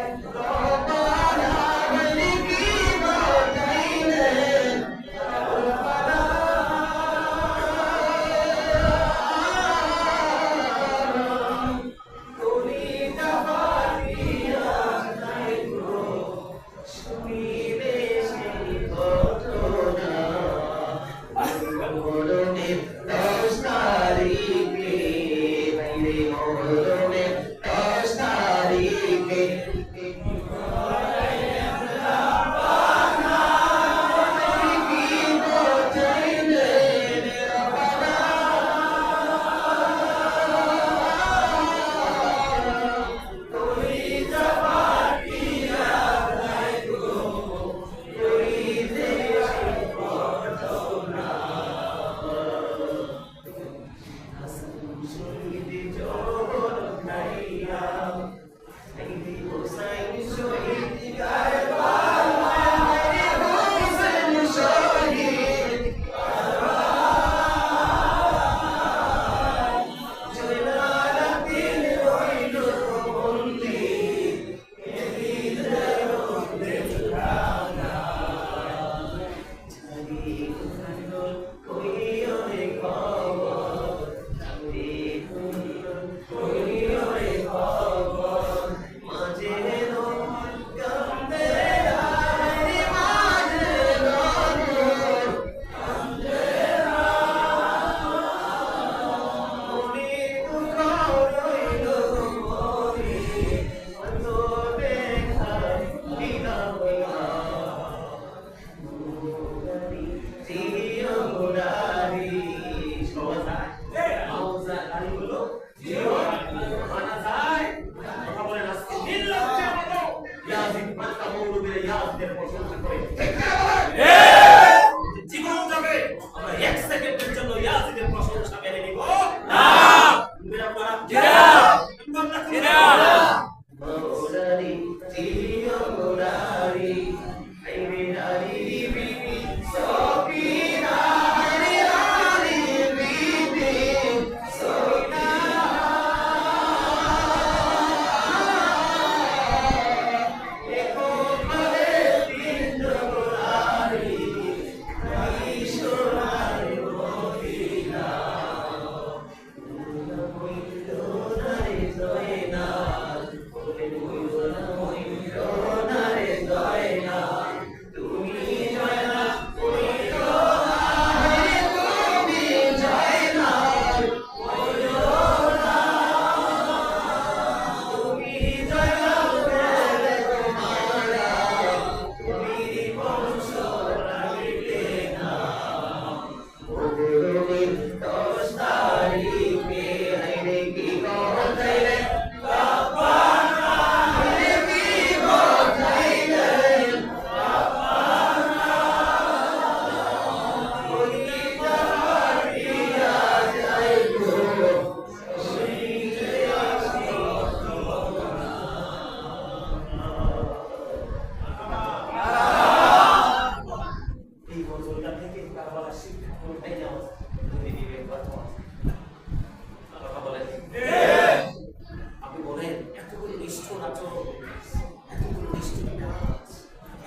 এতগুলো নিষ্ঠুর কাজ,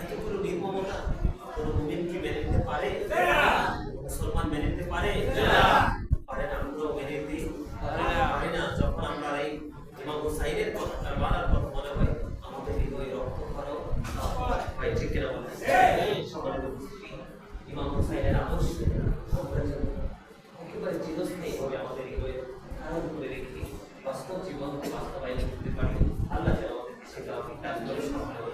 এতগুলো নির্মমতা কোন মুমিন কি মেনে নিতে পারে? মুসলমান মেনে নিতে পারে? পারে না। আমরাও মেনে নিতে পারি না। যখন আমরা এই ইমাম হুসাইনের কথা কারবালার কথা মনে হয় আমাদের হৃদয় রক্ত করো ভাই, ঠিক কিনা বলেন? সম্মানিত উপস্থিতি, ইমাম হুসাইনের আদর্শ আমরা যেন একেবারে চিরস্থায়ী ভাবে আমাদের হৃদয়ে ধারণ করে রেখে বাস্তব জীবনকে বাস্তবায়ন করতে পারি। আল্লাহ যেন আমাদেরকে সেটা কাজ করে সম্মান করে।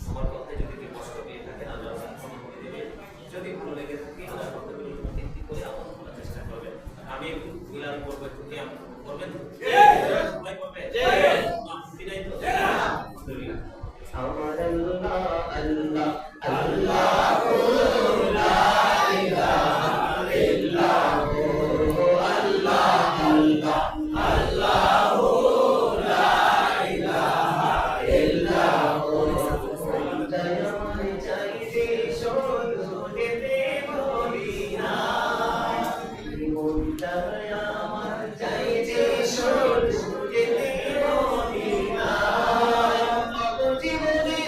আমার কথায় যদি কেউ কষ্ট পেয়ে থাকেন আল্লাহ ক্ষমা করে দেবেন। যদি ভালো লেগে থাকে আল্লাহ কথাগুলোর উপর ভিত্তি করে আমল করার চেষ্টা করবেন। আমি একটু বিলাল করবো, একটু কি আমল করবেন? সবাই করবে? আপত্তি নাই তো? আমার আল্লাহ আল্লাহ আল্লাহু লা ইলাহা ইল্লাহু আল্লাহ আল্লাহ আল্লাহু লা ইলাহা ইল্লাহু দয়াময় চাইতে শুধু যেতে বলি না, দয়াময় চাইতে শুধু যেতে বলি না, জীবনের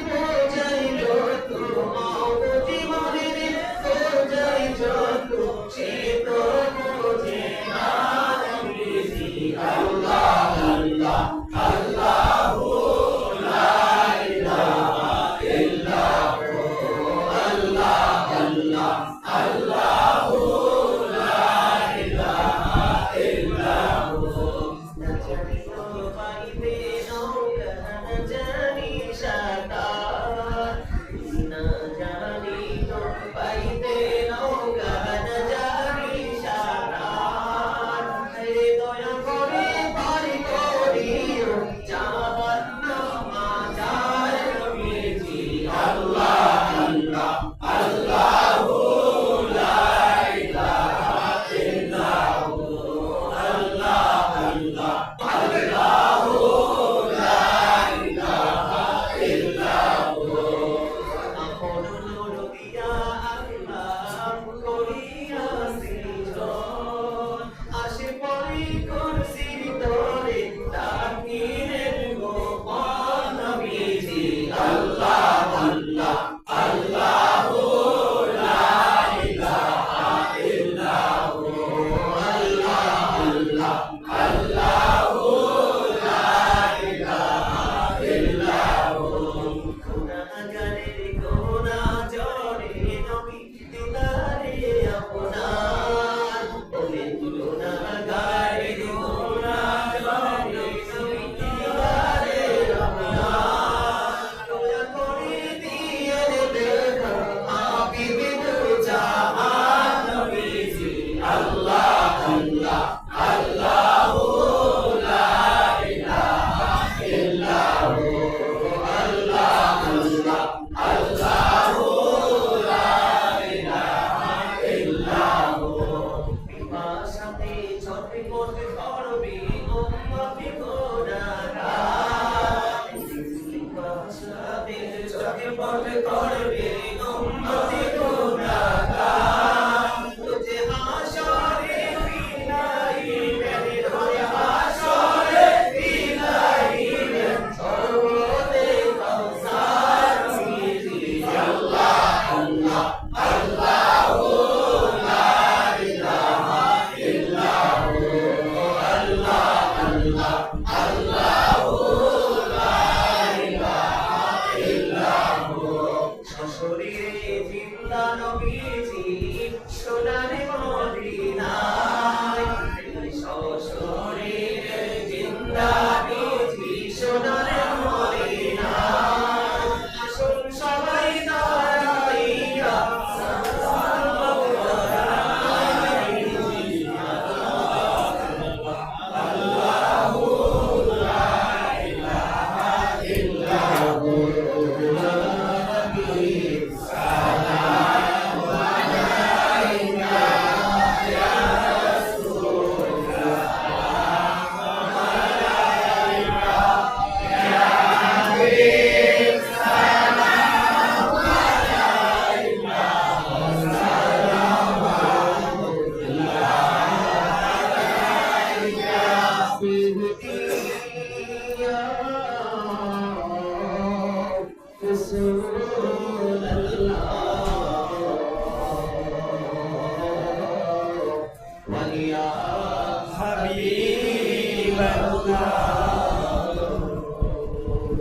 বোঝাই যত, জীবনের বোঝাই যত, সে তো বোঝে না। আল্লাহ আল্লাহ আল্লাহু লা ইলাহা ইল্লাহু আল্লাহ আল্লাহ আল্লাহু লা ইলাহা ইল্লাহু না জানি তো পাইবে নৌকা, না জানি সাঁতার, না জানি তো পাইবে নৌকা, না জানি সাঁতার, দয়া করে পার করিও জাহান্নাম মাঝার নবীজি। আল্লাহ আল্লাহ আল্লাহু লা ইলাহা ইল্লাহু আল্লাহ আল্লাহ আল্লাহু লা ইলাহা ইল্লাহু আপন নূর দিয়া আল্লাহ করিয়া সৃজন, আসে পরে কুরসির তরে তাকিরের গোপন নবীজি। আল্লাহ আল্লাহ আল্লাহু লা ইলাহা ইল্লাহু আল্লাহ আল্লাহ আল্লাহু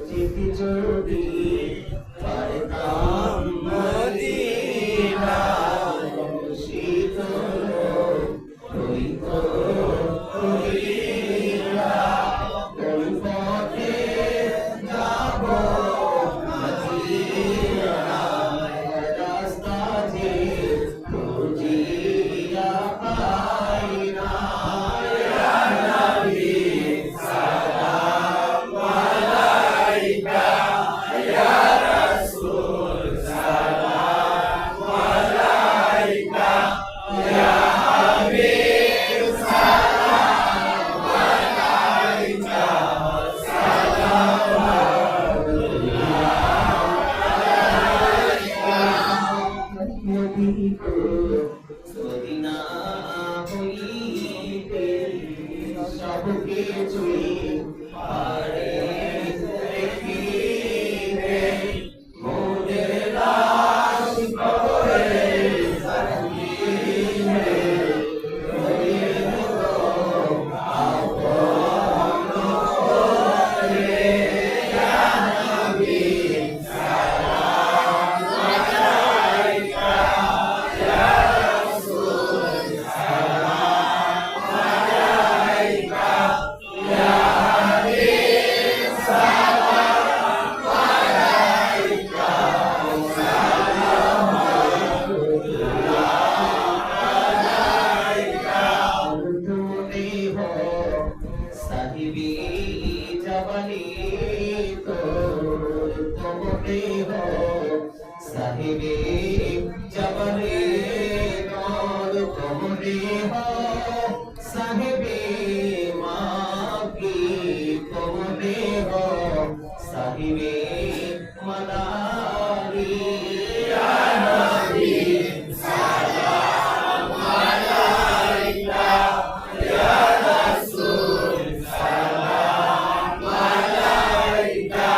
যেতে যদি পারতাম মদিনা শীতল হইত হইয়া কোন পথে যাব মদিনায় রাস্তা যে খুঁজিয়া পাই না ইয়া নবী সালাম আলাইকা ইয়া রাসূল সালাম আলাইকা ইয়া হাবিব সালাম আলাইকা যদি না হইতে সব কিছুই পারে দেখিতে মোদের লাশ কবরে রাখিবে নবীর মতো আপন করে ইয়া নবী সালাম আলাইকা ইয়া রাসূল সালাম আলাইকা ইয়া হাবিব সালাম আলাইকা তুমি হো সাহিবি জবানি তো তুমি হো সাহিবি জবানি তোর তুমি হো সাহিবি মাকি তুমি হো সাহিবি মদারি ইয়া নবী সালাম আলাইকা ইয়া রাসূল সালাম আলাইকা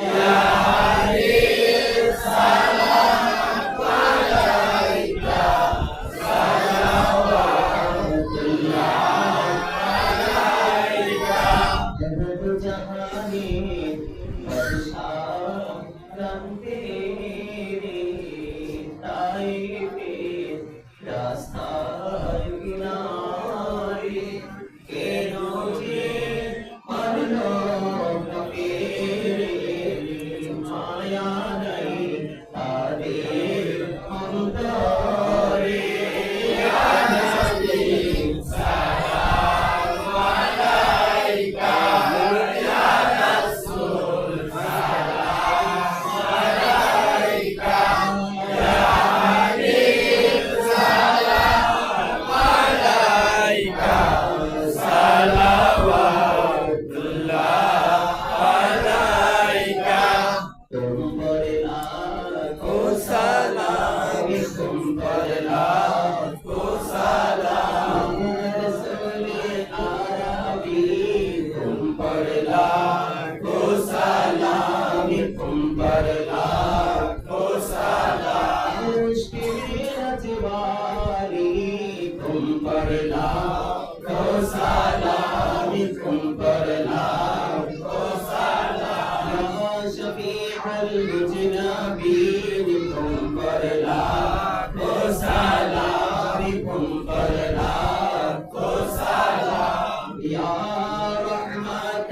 ইয়া হাবিব সালাম আলাইকা সালাওয়াতুল্লাহ আলাইকা জগত জাহানে বাদশাহ রামতে রে তাইফে রাস্তার কিনারে কেন যে মারলো কাফের মায়া নাই তাদের অন্তরে ইয়া নবী সালাম আলাইকা ইয়া রাসূল সালাম আলাইকা ইয়া হাবিব সালাম আলাইকা সালাওয়াতুল্লাহ আলাইকা তুম पर लाखो सलाम तुम पर लाखो सलाम रसूले आरबी तुम पर लाखो सलाम तुम पर लाखो सलाम मुश्किल अजवारी तुम पर लाखो सलाम तुम पर लाखो सलाम या शफीअ المجنبين तुम पर लाखो सलाम तुम पर लाखो सलाम या रहमत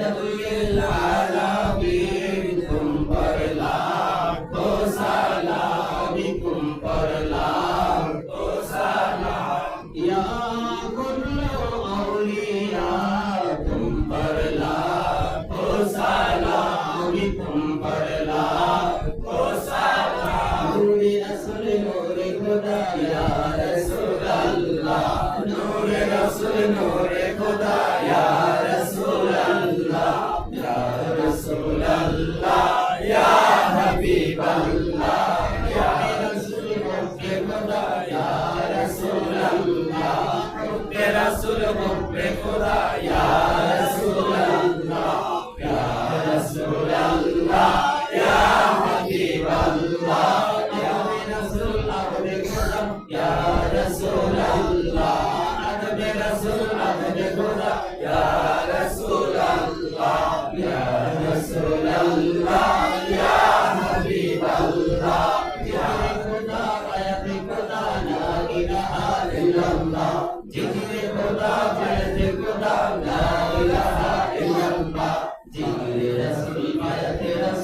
लिलआलमीन तुम पर लाखो सलाम तुम पर लाखो सलाम या कुल औलिया तुम पर लाखो सलाम तुम पर लाखो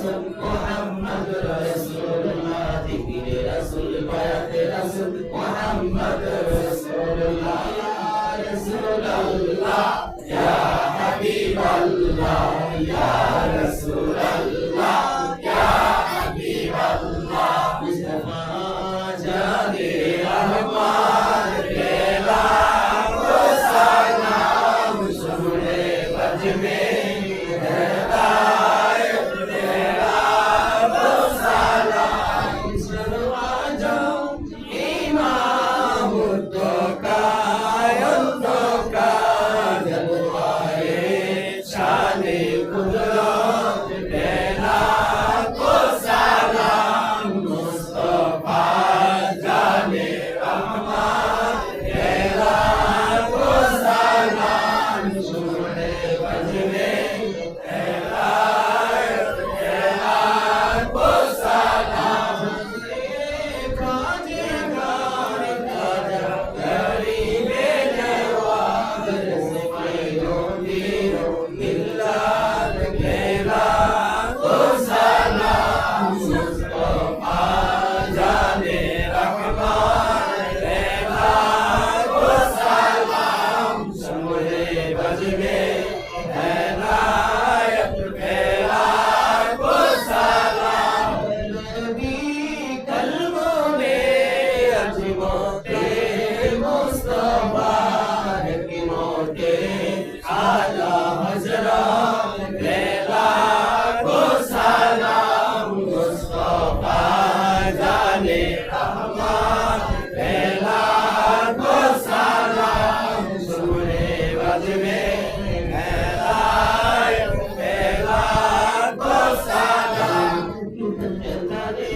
रसूल मोहम्मद रसूलुल्लाह जिक्र रसूल बात रसूल मोहम्मद रसूलुल्लाह या रसूलल्लाह या हबीबल्लाह या रसूलल्लाह या हबीबल्लाह मुस्तफा जाने रहमान बेला को सलाम सुने बज में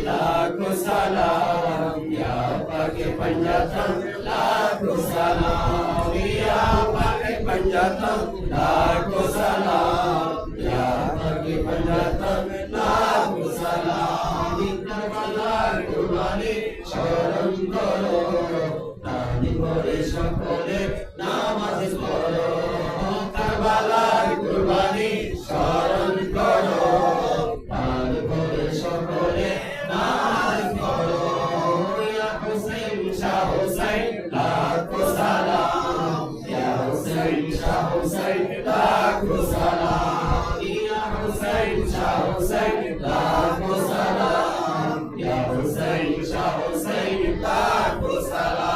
लाखों सलाम या पाके पंजातन लाखों सलाम या पाके पंजातन लाखों सलाम करबला कुर्बानी शरण करो नानी করে সকলে নামাজ পড়ো করবলা কুরবানি শরণ করো নানি করে সকলে নামাজ পড়ো ইয়া হুসাইন শাহ হুসাইন লাখো সালাম ইয়া হুসাইন শাহ হুসাইন লাখো সালাম ইয়া হুসাইন শাহ হুসাইন লাখো সালাম ইয়া হুসাইন শাহ হুসাইন লাখো সালাম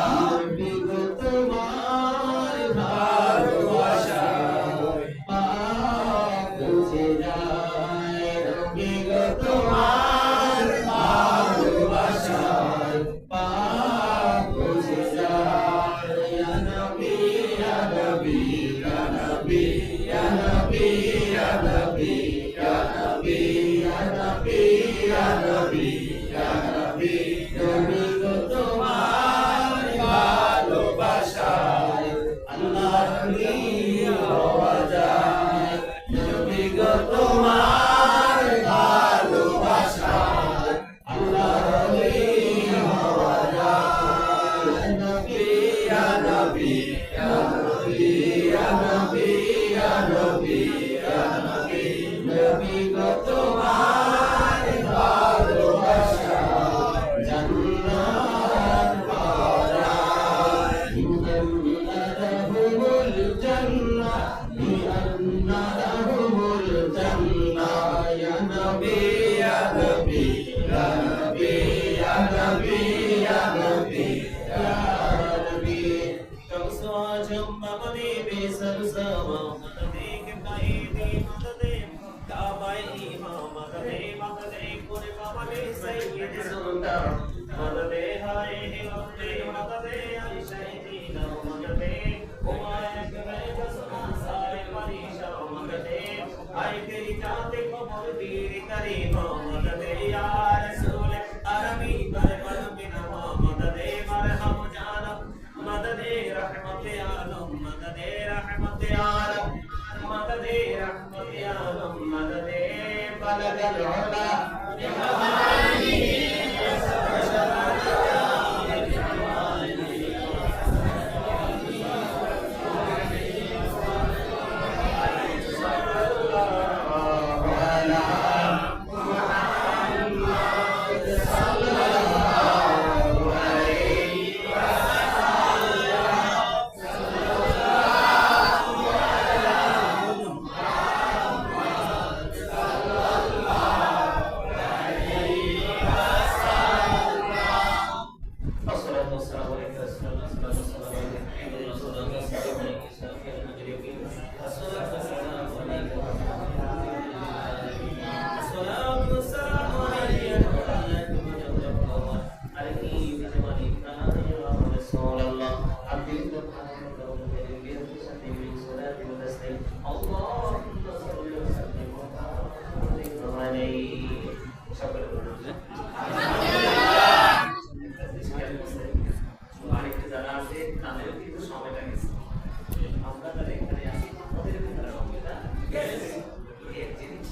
কি এক জিনিস?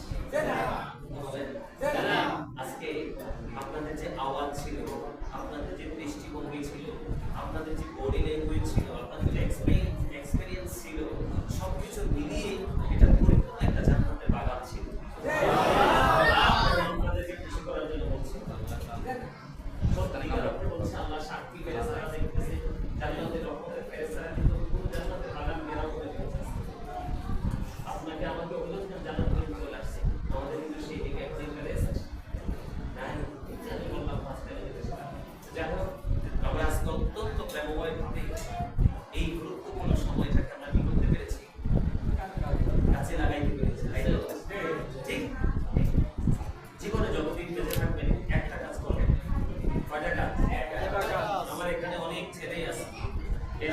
আজকে আপনাদের যে আওয়াজ ছিল, আপনাদের যে দৃষ্টিভঙ্গি ছিল, আপনাদের যে বডি ল্যাঙ্গুয়েজ ছিল, আপনাদের যে এক্সপেরিয়েন্স ছিল, সবকিছু মিলিয়ে এটা পরিপূর্ণ একটা জান্নাতের বাগান ছিল। আপনাদেরকে খুশি করার জন্য বলছি, সত্যিকার অর্থে বলছি, আল্লাহ সাক্ষী ফেরেশতারা দেখতেছে, জান্নাতের রহমতের ফেরেশতারা কিন্তু পুরো জান্নাতের বাগান ঘেরাও করে রেখেছে। আপনাকে আমাকে বললেন জান্নাতে চলে আসছে, আমাদের কিন্তু সেই দিকে একদিন ফেরেশতা নাই, আমি বললাম পাঁচটা বেজে যাই হোক, আমরা আজকে অত্যন্ত প্রেমময়ভাবে এই গুরুত্বপূর্ণ সময়টাকে আমরা কি করতে পেরেছি, কাছে লাগাইতে পেরেছি। ঠিক জীবনে যতদিন বেঁচে থাকবেন একটা কাজ করবেন। কয়টা কাজ? আমার এখানে অনেক ছেলেই আছে,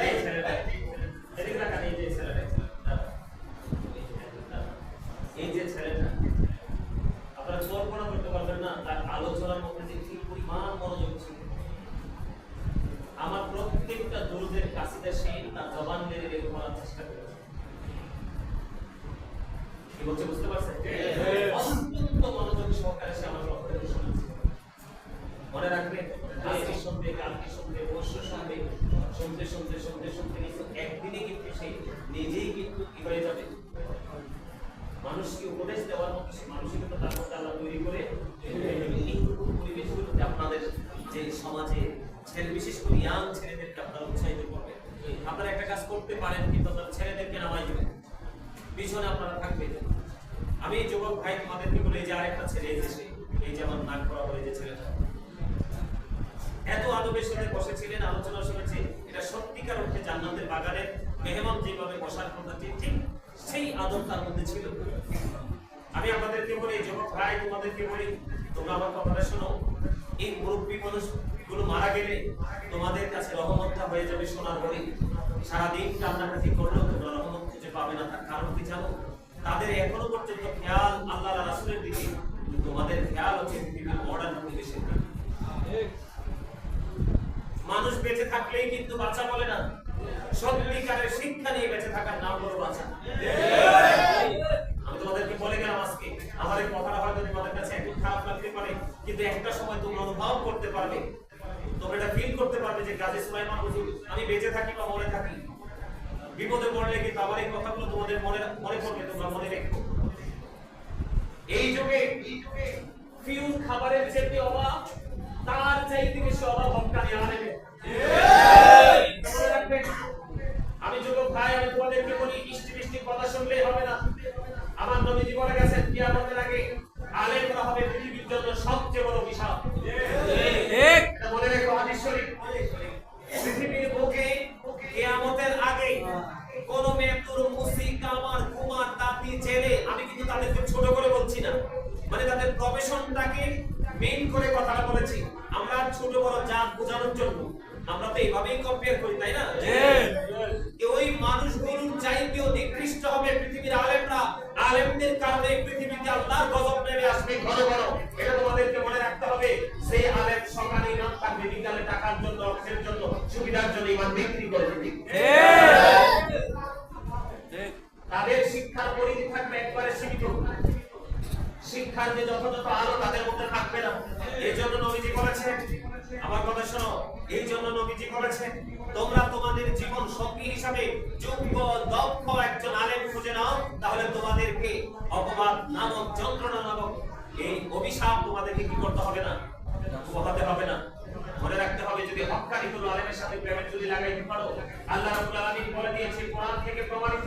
এই ছেলেটা এদিকে রাখা, এই যে ছেলেটা, এই যে ছেলেটা আপনারা কল্পনা করতে পারবেন না তার আলোচনার মধ্যে যে কি পরিমাণ মনোযোগ ছিল। আমার প্রত্যেকটা দুরুদের কাসিদা সে তার জবান মেরে বের করার চেষ্টা করেছে। কি বলছে বুঝতে পারছেন? অত্যন্ত মনোযোগ সহকারে সে আমার বক্তব্য শোনাচ্ছে। মনে রাখবেন, আজকে শুনবে, কালকে শুনবে, পরশু শুনবে, শুনতে শুনতে শুনতে শুনতে কিন্তু একদিনে কিন্তু সে নিজেই কিন্তু কি হয়ে যাবে, মানুষকে উপদেশ দেওয়ার মতো সে মানুষই কিন্তু তার মধ্যে আল্লাহ তৈরি করে এইটুকু পরিবেশগুলোতে আপনাদের যে সমাজে ছেলে, বিশেষ করে ইয়াং ছেলেদেরকে আপনারা উৎসাহিত করবেন। আপনারা একটা কাজ করতে পারেন, কিন্তু আপনারা ছেলেদেরকে নামাই দেবেন, পিছনে আপনারা থাকবেন। আমি যুবক ভাই তোমাদেরকে বলে যে আরেকটা ছেলে এসেছে, এই যে আমার নাক করা হয়ে যে ছেলেটা এত আদবের সাথে বসেছিলেন, আলোচনা শুনেছে, এটা সত্যিকার অর্থে জান্নাতের বাগানের মেহমান যেভাবে বসার কথা ঠিক সেই আদব তার মধ্যে ছিল। আমি আপনাদেরকে বলি, যুবক ভাই তোমাদেরকে বলি, তোমরা আমার কথাটা শোনো, এই মুরব্বী মানুষগুলো মারা গেলে তোমাদের কাছে রহমতটা হয়ে যাবে সোনার হরিণ। সারাদিন কান্নাকাটি করলেও তোমরা রহমত খুঁজে পাবে না। তার কারণ কি জানো? তাদের এখনো পর্যন্ত খেয়াল আল্লাহ রাসূলের দিকে, তোমাদের খেয়াল হচ্ছে পৃথিবীর মডার্ন পরিবেশের দিকে। মানুষ বেঁচে থাকলেই কিন্তু বাঁচা বলে না, সত্যিকারের শিক্ষা নিয়ে বেঁচে থাকার নাম হলো বাঁচা। আমি তোমাদেরকে বলে গেলাম আজকে, আমার এই কথাটা হয়তো তোমাদের কাছে একটু খারাপ লাগতে পারে, কিন্তু একটা সময় তোমরা অনুভব করতে পারবে, তোমরা এটা ফিল করতে পারবে যে গাজী সুলাইমান হুজুর, আমি বেঁচে থাকি বা মরে থাকি, বিপদে পড়লে কিন্তু আমার এই কথাগুলো তোমাদের মনে পড়বে, তোমরা মনে রেখো। এই যুগে ফিউজ খাবারের চেয়ে অভাব, তার চাইতে বেশি অভাব হক্কানি আলেমের। মনে রাখবেন, আমি যুবক ভাই, আমি তোমাদেরকে বলি, মিষ্টি মিষ্টি কথা শুনলেই হবে না। আমার নবীজি বলে গেছেন, কিয়ামতের আগে আলেমরা হবে পৃথিবীর জন্য সবচেয়ে বড় বিষয়। এটা মনে রেখো, হাদিস শরীফ। পৃথিবীর বুকে কিয়ামতের আগে কোন মেয়েতুর, মুসিক, কামার, কুমার, তাঁতি, ছেলে, আমি কিন্তু তাদেরকে ছোট করে বলছি না, মানে তাদের প্রফেশনটাকে মেইন করে কথাটা বলেছি। আমরা ছোট বড় জাত বোঝানোর জন্য আমরা তো এইভাবেই কম্পেয়ার করি, তাই না? ওই মানুষগুলোর চাইতেও নিকৃষ্ট হবে পৃথিবীর আলেমরা। আলেমদের কারণে পৃথিবীতে আল্লাহর গজব নেমে আসবে ঘন ঘন। এটা তোমাদেরকে মনে রাখতে হবে। সেই আলেম সকালে ইমান থাকবে, বিকালে টাকার জন্য, অর্থের জন্য, সুবিধার জন্য ইমান বিক্রি করে দিবে। তাদের শিক্ষার পরিধি থাকবে একবারে সীমিত, শিক্ষার যে যথাযথ আলো তাদের মধ্যে থাকবে না। এই জন্য নবীজি বলেছেন, আমার কথা শোনো, এই জন্য নবীজি বলেছেন, তোমরা তোমাদের জীবন সঙ্গী হিসাবে যোগ্য দক্ষ একজন আলেম খুঁজে নাও, তাহলে তোমাদেরকে অপবাদ নামক, যন্ত্রণা নামক এই অভিশাপ তোমাদেরকে কি করতে হবে না, পোহাতে হবে না। মনে রাখতে হবে, যদি হক্কানি কোনো আলেমের সাথে প্রেমের যদি লাগাইতে পারো, আল্লাহ রাব্বুল আলামিন বলে দিয়েছে কোরআন থেকে প্রমাণিত।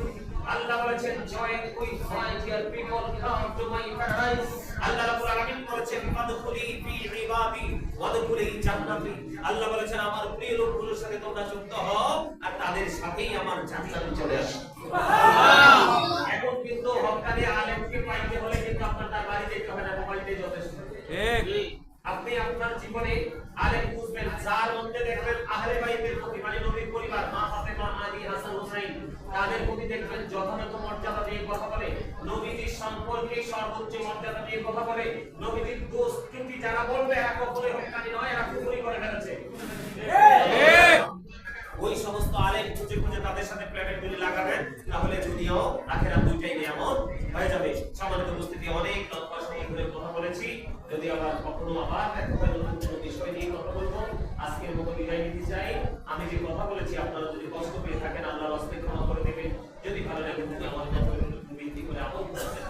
আল্লাহ বলেছেন, join with my dear people, come to my paradise. আল্লাহ রাব্বুল আলামিন বলেছেন, ফাদখুলি ফি ইবাদি ওয়াদখুলি জান্নাতি। আল্লাহ বলেছেন, আমার প্রিয় লোকগুলোর সাথে তোমরা যুক্ত হও আর তাদের সাথেই আমার জান্নাতে চলে আসো। সুবহানাল্লাহ। এখন কিন্তু হক্কানি আলেমকে পাইতে হলে কিন্তু আপনার তার বাড়ি যেতে হবে না, মোবাইলতেই যথেষ্ট। ঠিক। আপনি আপনার জীবনে আলেম খুঁজবেন যার মধ্যে দেখবেন আহলে বাইতের প্রতি, মানে নবীর পরিবার, মা ফাতেমা, আলী, হাসান, হুসাইন, তাদের প্রতি দেখবেন যথাযথ মর্যাদা দিয়ে কথা বলে, নবীজির সম্পর্কে সর্বোচ্চ মর্যাদা দিয়ে কথা বলে, নবীজির দোষ ত্রুটি যারা বলবে এরা কখনোই হক্কানি নয়, এরা কুফরি করে ফেলেছে। ওই সমস্ত আলেম খুঁজে খুঁজে তাদের সাথে প্রেমের গুলি লাগাবেন, তাহলে দুনিয়াও আখিরাত দুইটাই নিয়ামত হয়ে যাবে। সম্মানিত উপস্থিতি, অনেক লম্বা সময় ধরে কথা বলেছি। যদি আবার কখনো আবার দেখা হয় নতুন কোনো বিষয় নিয়ে কথা বলবো, আজকের মতো বিদায় নিতে চাই। আমি যে কথা বলেছি আপনারা যদি কষ্ট পেয়ে থাকেন আল্লাহর রাস্তায় ক্ষমা করে দেবেন। যদি ভালো লাগে তাহলে আমার কথা বৃদ্ধি করে আমল করবেন।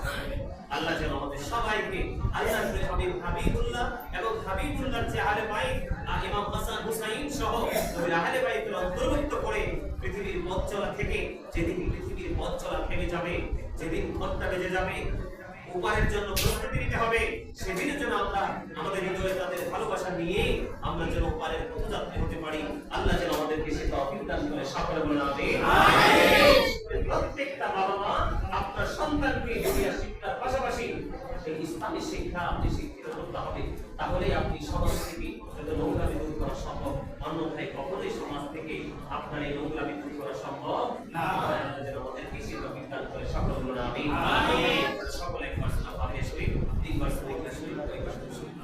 আল্লাহ যেন আমাদের সবাইকে আল্লাহর হাবিব হাবিবুল্লাহ এবং হাবিবুল্লাহর যে আহলে বাইত ইমাম হাসান হুসাইন সহ নবীর আহলে বাইতের অন্তর্ভুক্ত করে পৃথিবীর পথ চলা থেকে, যেদিন পৃথিবীর পথ চলা থেমে যাবে, যেদিন ঘন্টা বেজে যাবে, উপায়ের জন্য প্রস্তুতি নিতে হবে, সেদিনের জন্য আমরা আমাদের হৃদয়ে তাদের ভালোবাসা নিয়ে আমরা যেন উপায়ের পথযাত্রী হতে পারি। আল্লাহ যেন আমাদেরকে সে তৌফিক দান করে। সকলে বলে আমিন। প্রত্যেকটা বাবা মা আপনার সন্তানকে দুনিয়া শিক্ষার পাশাপাশি সেই ইসলামী শিক্ষা আপনি শিক্ষিত করতে হবে, তাহলেই আপনি সমাজ থেকে নোংরামি দূর করা সম্ভব। অন্যথায় কখনোই সমাজ থেকে আপনার এই নোংরামি দূর করা সম্ভব না। যেন আমাদেরকে সে তৌফিক দান করে। সকলে বলে আমিন। সকলে পার্সোনাল ভাবে শরীর 3% ইখলাস শরীর 2% শরীর।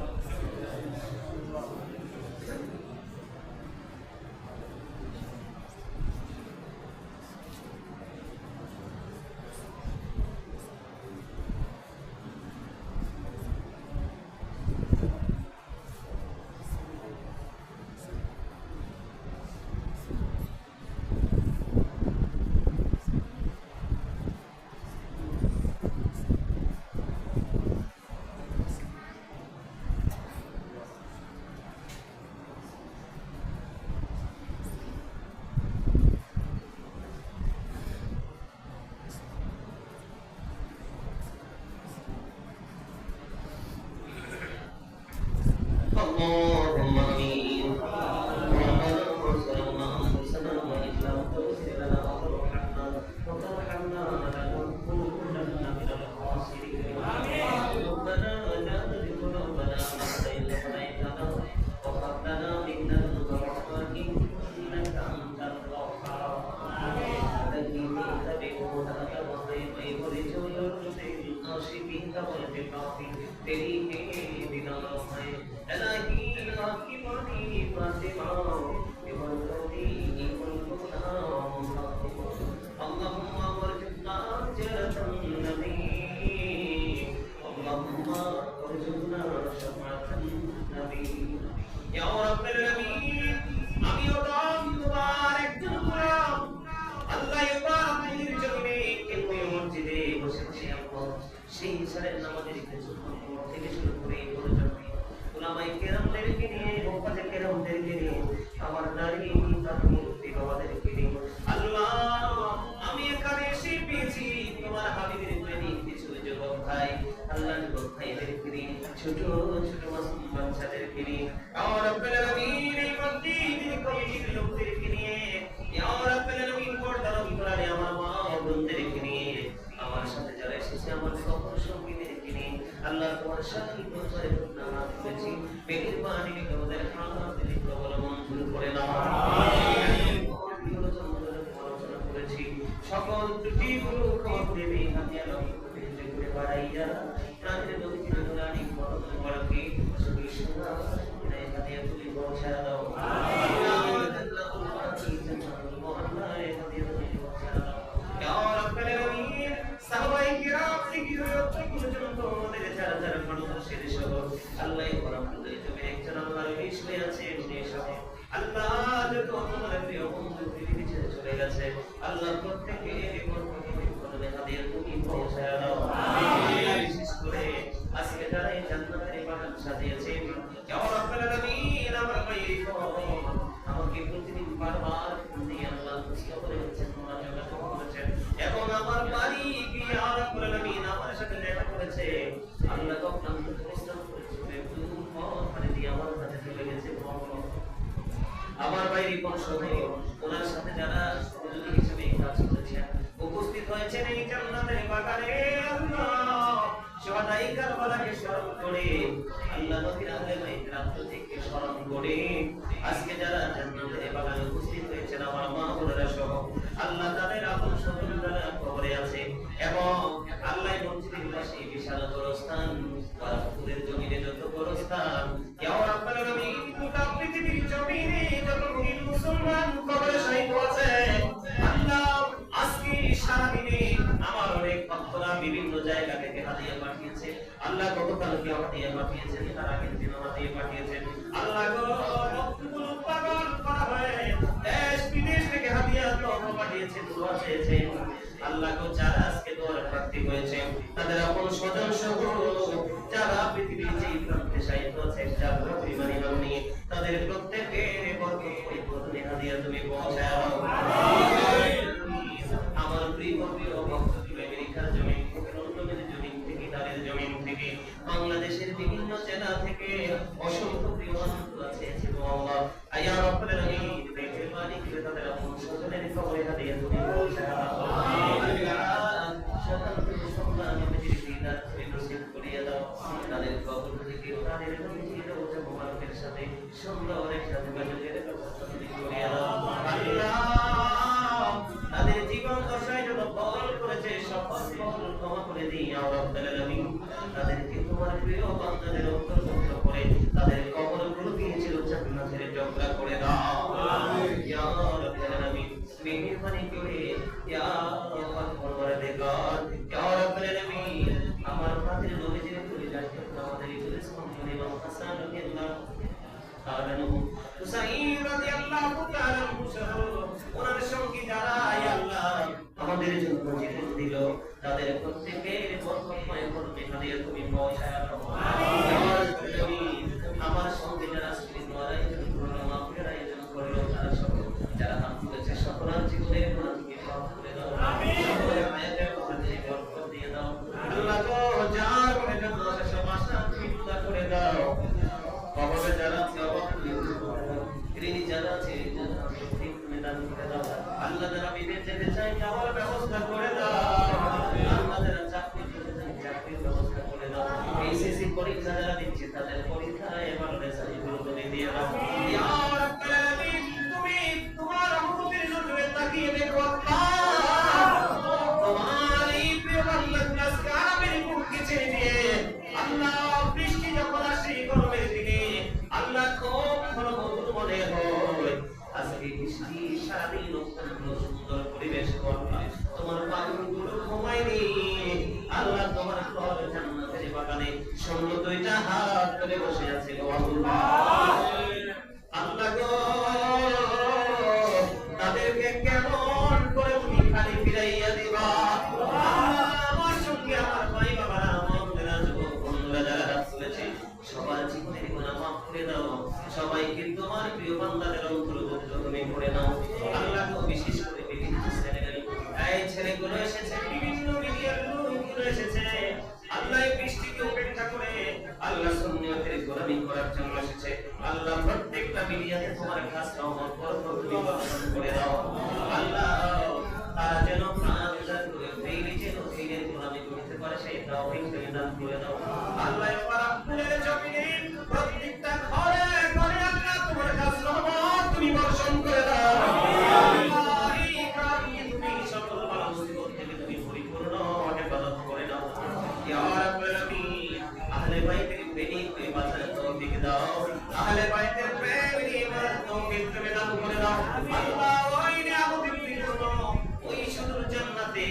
اللهم امين. ربنا ظلمنا انفسنا وان لم تغفر لنا وترحمنا لنكونن من الخاسرين. ربنا لا تزغ قلوبنا بعد إذ هديتنا وهب لنا من لدنك رحمة إنك أنت الوهاب. الذي تتبعها وخير يخرج ويرجع الناشئين والجفاف تريه من الخير. إلهي حكيمني فاتما بمرضي كلنا اللهم ارزقنا جنة النبي. اللهم ارزقنا شفاعة النبي يا رب العالمين. আমি ওদাম তোমার একজন গোলাম। আল্লাহ এবার আমাদের জমিনে কেন্দ্রীয় মসজিদে বসেছি। আমরা সেই সারের নামাজের কিছুক্ষণ পর থেকে শুরু করে পর্যন্ত উলামায়ে কেরামদেরকে নিয়ে, মুফাজ্জির কেরামদেরকে নিয়ে, আমার নারী মুফতি বাবাদেরকে নিয়ে আল্লাহ আমি এখানে এসে পেয়েছি তোমার হাবিবের প্রেমিক কিছু যুবক ভাই। আল্লাহ যুবক ভাইদেরকে নিয়ে, ছোট ছোট মাসুম বাচ্চাদেরকে নিয়ে, ইয়া রাব্বুল আলামিন এই মসজিদের কমিটির লোকদেরকে নিয়ে, ইয়া রাব্বুল আলামিন পর্দার অন্তরালে আমার মা বোনদেরকে নিয়ে, আমার সাথে যারা এসেছে আমার সকল সঙ্গীদেরকে নিয়ে আল্লাহ তোমার সাথী দরবারে নামাজ পড়েছি। মেহেরবানি করে আমাদের হাতগুলি কবুল মঞ্জুর করে নাও। আমিন। আলোচনা করেছি সকল ত্রুটিগুলো ক্ষমা করে দিন। হাতিয়া লক্ষ্য করে বাড়াইয়া প্রাণের দক্ষিণ রানী মরণ বড়কে সুখী সুন্দর এই হাতিয়া তুলি পৌঁছায় দাও। আল্লাহ প্রত্যেকের তুমি পৌঁছায় দাও। বিশেষ করে আজকে যারা এই জান্নাতের বাগান সাজিয়েছেন, ইয়া রাব্বুল আলামিন আমার ভাইকে আমাকে প্রতিদিন বারবার দিয়ে আল্লাহ খুশি করে হচ্ছেন, মুনাজাত করেছেন এবং আমার বাড়ি গিয়ে ইয়া রাব্বুল আলামিন আমার সাথে দেখা করেছে। আল্লাহ তখন পরিশ্রম করেছে, মানে দিয়ে আমার কাছে চলে গেছে। আমার বাইরে বংশধর ওনার সাথে যারা সহযোগী হিসেবে কাজ করেছেন উপস্থিত হয়েছেন এই জান্নাতের বাগানে। আল্লাহ শহদাই কারবালাকে স্মরণ করে, আল্লাহ নবীর আহলে বাইতের আত্মত্যাগকে স্মরণ করে আজকে যারা জান্নাতের বাগানে উপস্থিত হয়েছেন আমার মা বোনেরা সহ আল্লাহ তাদের আপন স্বজন যারা কবরে আছে এবং আল্লাহ মসজিদের পাশে বিশাল গোরস্থান, পুরের জমিনে যত গোরস্থান, ইয়া রাব্বুল আলামিন গোটা পৃথিবীর জমিনে যত মুসলমান কবরে শহীদ হয়েছে আল্লাহ আজকে সারা দিনে আমার অনেক ভক্তরা বিভিন্ন জায়গা থেকে হাদিয়া পাঠিয়েছে আল্লাহ, গতকালকে আমাদের পাঠিয়েছেন, তার আগের দিন আমাদের পাঠিয়েছেন আল্লাহ গো। ভক্তগুলো পাগল করা হয়, দেশ বিদেশ থেকে হাদিয়া তহফা পাঠিয়েছে, দোয়া চেয়েছে আল্লাহ গো। যারা আজকে দোয়ার প্রার্থী হয়েছে তাদের আপন স্বজন সহ যারা পৃথিবীর যে প্রান্তে শায়িত আছে যারা পরিমাণ ইমান নিয়ে তাদের প্রত্যেকের বরকত পরিপূর্ণ হাদিয়া তুমি পৌঁছায় দাও। আমার প্রিয় ভক্ত আমেরিকার জমিন থেকে, লন্ডনের জমিন থেকে, ইতালির জমিন থেকে, বাংলাদেশের বিভিন্ন জেলা থেকে অসংখ্য প্রিয় বন্ধু আছে আল্লাহ, আয়া রব্বুল আলামিন মেহেরবানি করে তাদের আপন স্বজনের কবরে হাদিয়া তুমি পৌঁছায় দাও। সকল সম্মান নবীর দিদার নসিব করিয়ে দাও, তাদের কবর থেকে তাদের নবীর রওজা মুবারকের সাথে সুন্দর একটা যোগাযোগের ব্যবস্থা তুমি করিয়ে দাও আল্লাহ। তাদের জীবন দশায় যত পালন করেছে সকল পালন ক্ষমা করে দিই রব্বুল আলামিন। তাদেরকে তোমার প্রিয় বান্দাদের অন্তর্ভুক্ত করে তাদের কবরগুলোকে জান্নাতের টুকরা করে দাও ইয়া রব্বুল আলামিন। মেহেরবানি করে ইয়া পরওয়ারদিগার, ইয়া রব্বুল আলামিন আমার পাখির নবীজির পরিবার আমাদের ইবলিস সম্মানী এবং হাসান রাদিয়াল্লাহু তাআলা হুসাইন রাদিয়াল্লাহু তাআলা ওনার সঙ্গে যারা আল্লাহ আমাদের জন্য জীবন দিল তাদের প্রত্যেকের বরকতময় করবে হাদিয়া তুমি পৌঁছায় দাও আমিন। আমার সঙ্গে যারা স্ত্রীর আয়োজন করলো, মাফের আয়োজন করলো, তারা সকল যারা হাত তুলেছে সকল জীবনের গুনাহ তুমি মাফ করে দাও আমিন। সকলের হায়াতের মধ্যে বরকত দিয়ে দাও আল্লাহ গো। যার মনে যত আশা বাসনা তুমি পুরা করে দাও। কবরে যারা আছে ঋণী যারা আছে তুমি দান করে দাও আল্লাহ। যারা বিদেশ যেতে চাই যাওয়ার ব্যবস্থা করে দাও আল্লাহ। যারা চাকরি করতে চাই চাকরির ব্যবস্থা করে দাও। এইচএসসি পরীক্ষা যারা দিচ্ছে তাদের পরীক্ষায় এবার রেজাল্টগুলো তুমি দিয়ে দাও ইয়া রাব্বুল আলামিন। তুমি তোমার রহমতের নজরে তাকিয়ে দেখো আল্লাহ, তোমার এই প্রিয় বান্দাগুলো আজকে আরামের মুখে ছেড়ে দিয়ে আল্লাহ বৃষ্টি যখন আসে গরমের দিনে আল্লাহ খুব মনোমুগ্ধ মনে হয়। আজকে বৃষ্টি সারাদিন অত্যন্ত সুন্দর পরিবেশ করবে, তোমার বাগানগুলো ঘুমায়নি আল্লাহ। তোমার ঘর জান্নাতের বাগানে শূন্য দুইটা হাত তুলে বসে আছে গো আল্লাহ। আল্লাহ গো তাদেরকে কেমন করে তুমি খালি ফিরাইয়া দিবা আমার সঙ্গে আমার ভাই বাবারা আমাদের যুবক বন্ধুরা যারা হাত তুলেছে সবার জীবনের গুনাহ মাফ করে দাও। সবাইকে তোমার প্রিয় বান্দাদের অন্তর্ভুক্ত তুমি করে নাও আল্লাহ গো। বিশেষ করে বিভিন্ন ছেলেগুলো এসেছে, বিভিন্ন মিডিয়ার লোকগুলো এসেছে আল্লাহ। এই বৃষ্টিকে উপেক্ষা করে আল্লাহ সুন্নিয়তের গোলামি করার জন্য এসেছে আল্লাহ। প্রত্যেকটা মিডিয়াতে তোমার খাস রহমত বরকত তুমি বর্ষণ করে দাও আল্লাহ। তারা যেন প্রাণ উজাড় করে ফেলে যেন দিনের গোলামি করতে পারে সেই তৌফিক তুমি দান করে দাও আল্লাহ। পারাপুরের জমিনে প্রত্যেকটা ঘরে ঘরে আল্লাহ তোমার খাস রহমত তুমি বর্ষণ করে দাও আল্লাহ। এই কারণে তুমি সকল বালা মুসিবত থেকে তুমি পরিপূর্ণ হেফাজত করে দাও ইয়া রাব্বুল আলামিন। আহলে বাইতের প্রেমী করে বাঁচার তৌফিক দাও, আহলে বাইতের প্রেমী করার তৌফিক তুমি দান করে দাও আল্লাহ। ওই নিয়ামতের পরিপূর্ণ ওই সুদূর জান্নাতে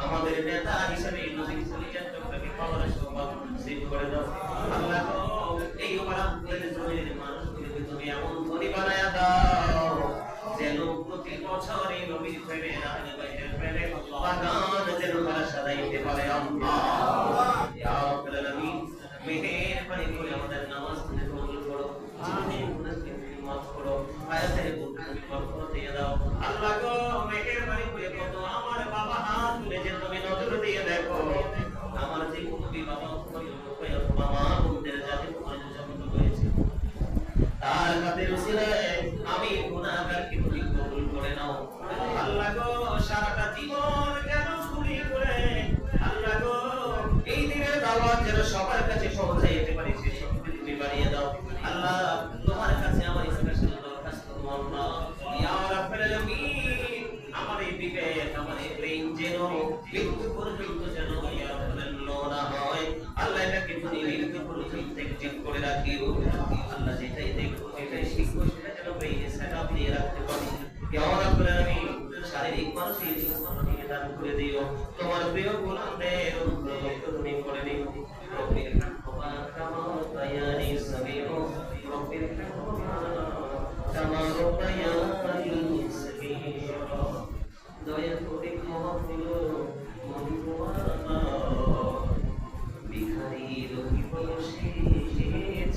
আমাদের নেতা হিসেবে নবীর পরিচয় চক্রকে পাওয়ার সৌভাগ্য নসিব করে দাও আল্লাহ গো। এই পারাপুরের জমিনের মানুষগুলোকে তুমি এমন ধনী বানায়া দাও যেন প্রতি বছর এই নবীর প্রেমে আহলে বাইতের প্রেমে বাগান যেন তারা সাজাইতে পারে আল্লাহ ইয়া রাব্বুল আলামিন। মেহেরবানি করে আমাদের নামাজ তুমি কবুল করো, জীবনের গুনাহকে তুমি মাফ করো, হায়াতের বরকত বরকত দিয়ে দাও আল্লাহ গো। মেহেরবানি করে কত আমার বাবা হাত তুলে যে তুমি নজর দিয়ে দেখো আমার যে কোনো বাবা অথবা মা বোনদের যাতে তোমার জন্য হয়েছে তার হাতের উসিলায় আমি গুনাহগারকে তুমি কবুল করে নাও আল্লাহ গো। সারাটা জীবন যেন চুরি করে আল্লাহ গো এই দিনের দাওয়াত যেন সবার কাছে পৌঁছে যেতে পারে সে শক্তি তুমি বাড়িয়ে দাও আল্লাহ। তোমার কাছে আমার স্পেশাল দরখাস্ত আল্লাহ ইয়া রাব্বুল আলামিন। আমার এই বিবেক আমার এই ব্রেইন যেন মৃত্যু পর্যন্ত যেন ইয়া রাব্বুল না হয় আল্লাহ। এটাকে তুমি মৃত্যু পর্যন্ত ঠিক করে রাখিও আল্লাহ। যেটাই দেখো যেটাই শিখো সেটা যেন ব্রেইনে সেটআপ দিয়ে রাখতে পারি ইয়া রাব্বুল আলামিন। শারীরিক মানসিক সুস্থতা দান করে দিও তোমার প্রিয় গোলামদের অনুগ্রহ তুমি করে رب ارحمهما كما ربياني صغيرا رب ارحمهما كما ربياني صغيرا দয়া করে ক্ষমা করো মনওয়ালা ভিখারি রোগী বয়সে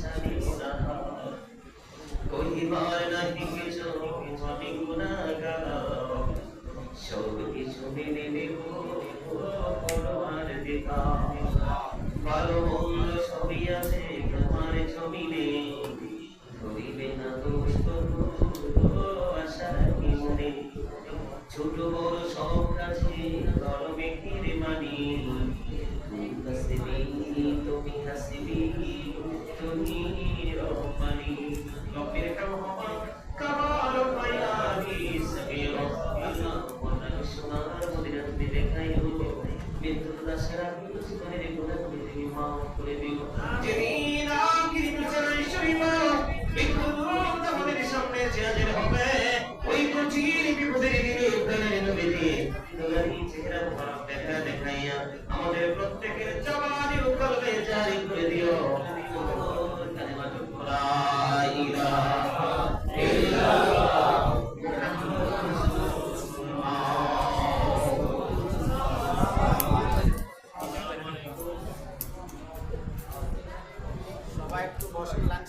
ছাড়ি সাহা কইবার নাহি কিছু আমি গুনাহগার সব কিছু মেনে নেব পরোয়ার দেখা ভালো মন্দ সবই আছে তোমার জমিনে ধরিবে না দোষ তবু আশা রাখি মনে ছোট বড় সব কাছে কলমে কিরে মানি তুমি হাসিবি তুমি রহমানি রব্বির কারহামা কামা রব্বায়ানি সগীরা আল্লাহ ওয়ানা সুমার মদিনাতে দেখাইও বিদ্যুৎ দাসরা জীবনের গুনাহ তুমি মাফ করে দিও যেদিন আখিরি বিচারের শরীফা বিদ্যুৎ আমাদের সামনে যে হাজির হবে ওই কঠিন বিপদের দিনে প্রাণের নবীজি দুলারি চেহারা মুবারক দেখাইয়া আমাদের প্রত্যেকের জবানে ও কলবে জারি করে দিও কালিমাতুল লা ইলাহা ইল্লাল্লাহ সবাই একটু বসে লাঞ্চ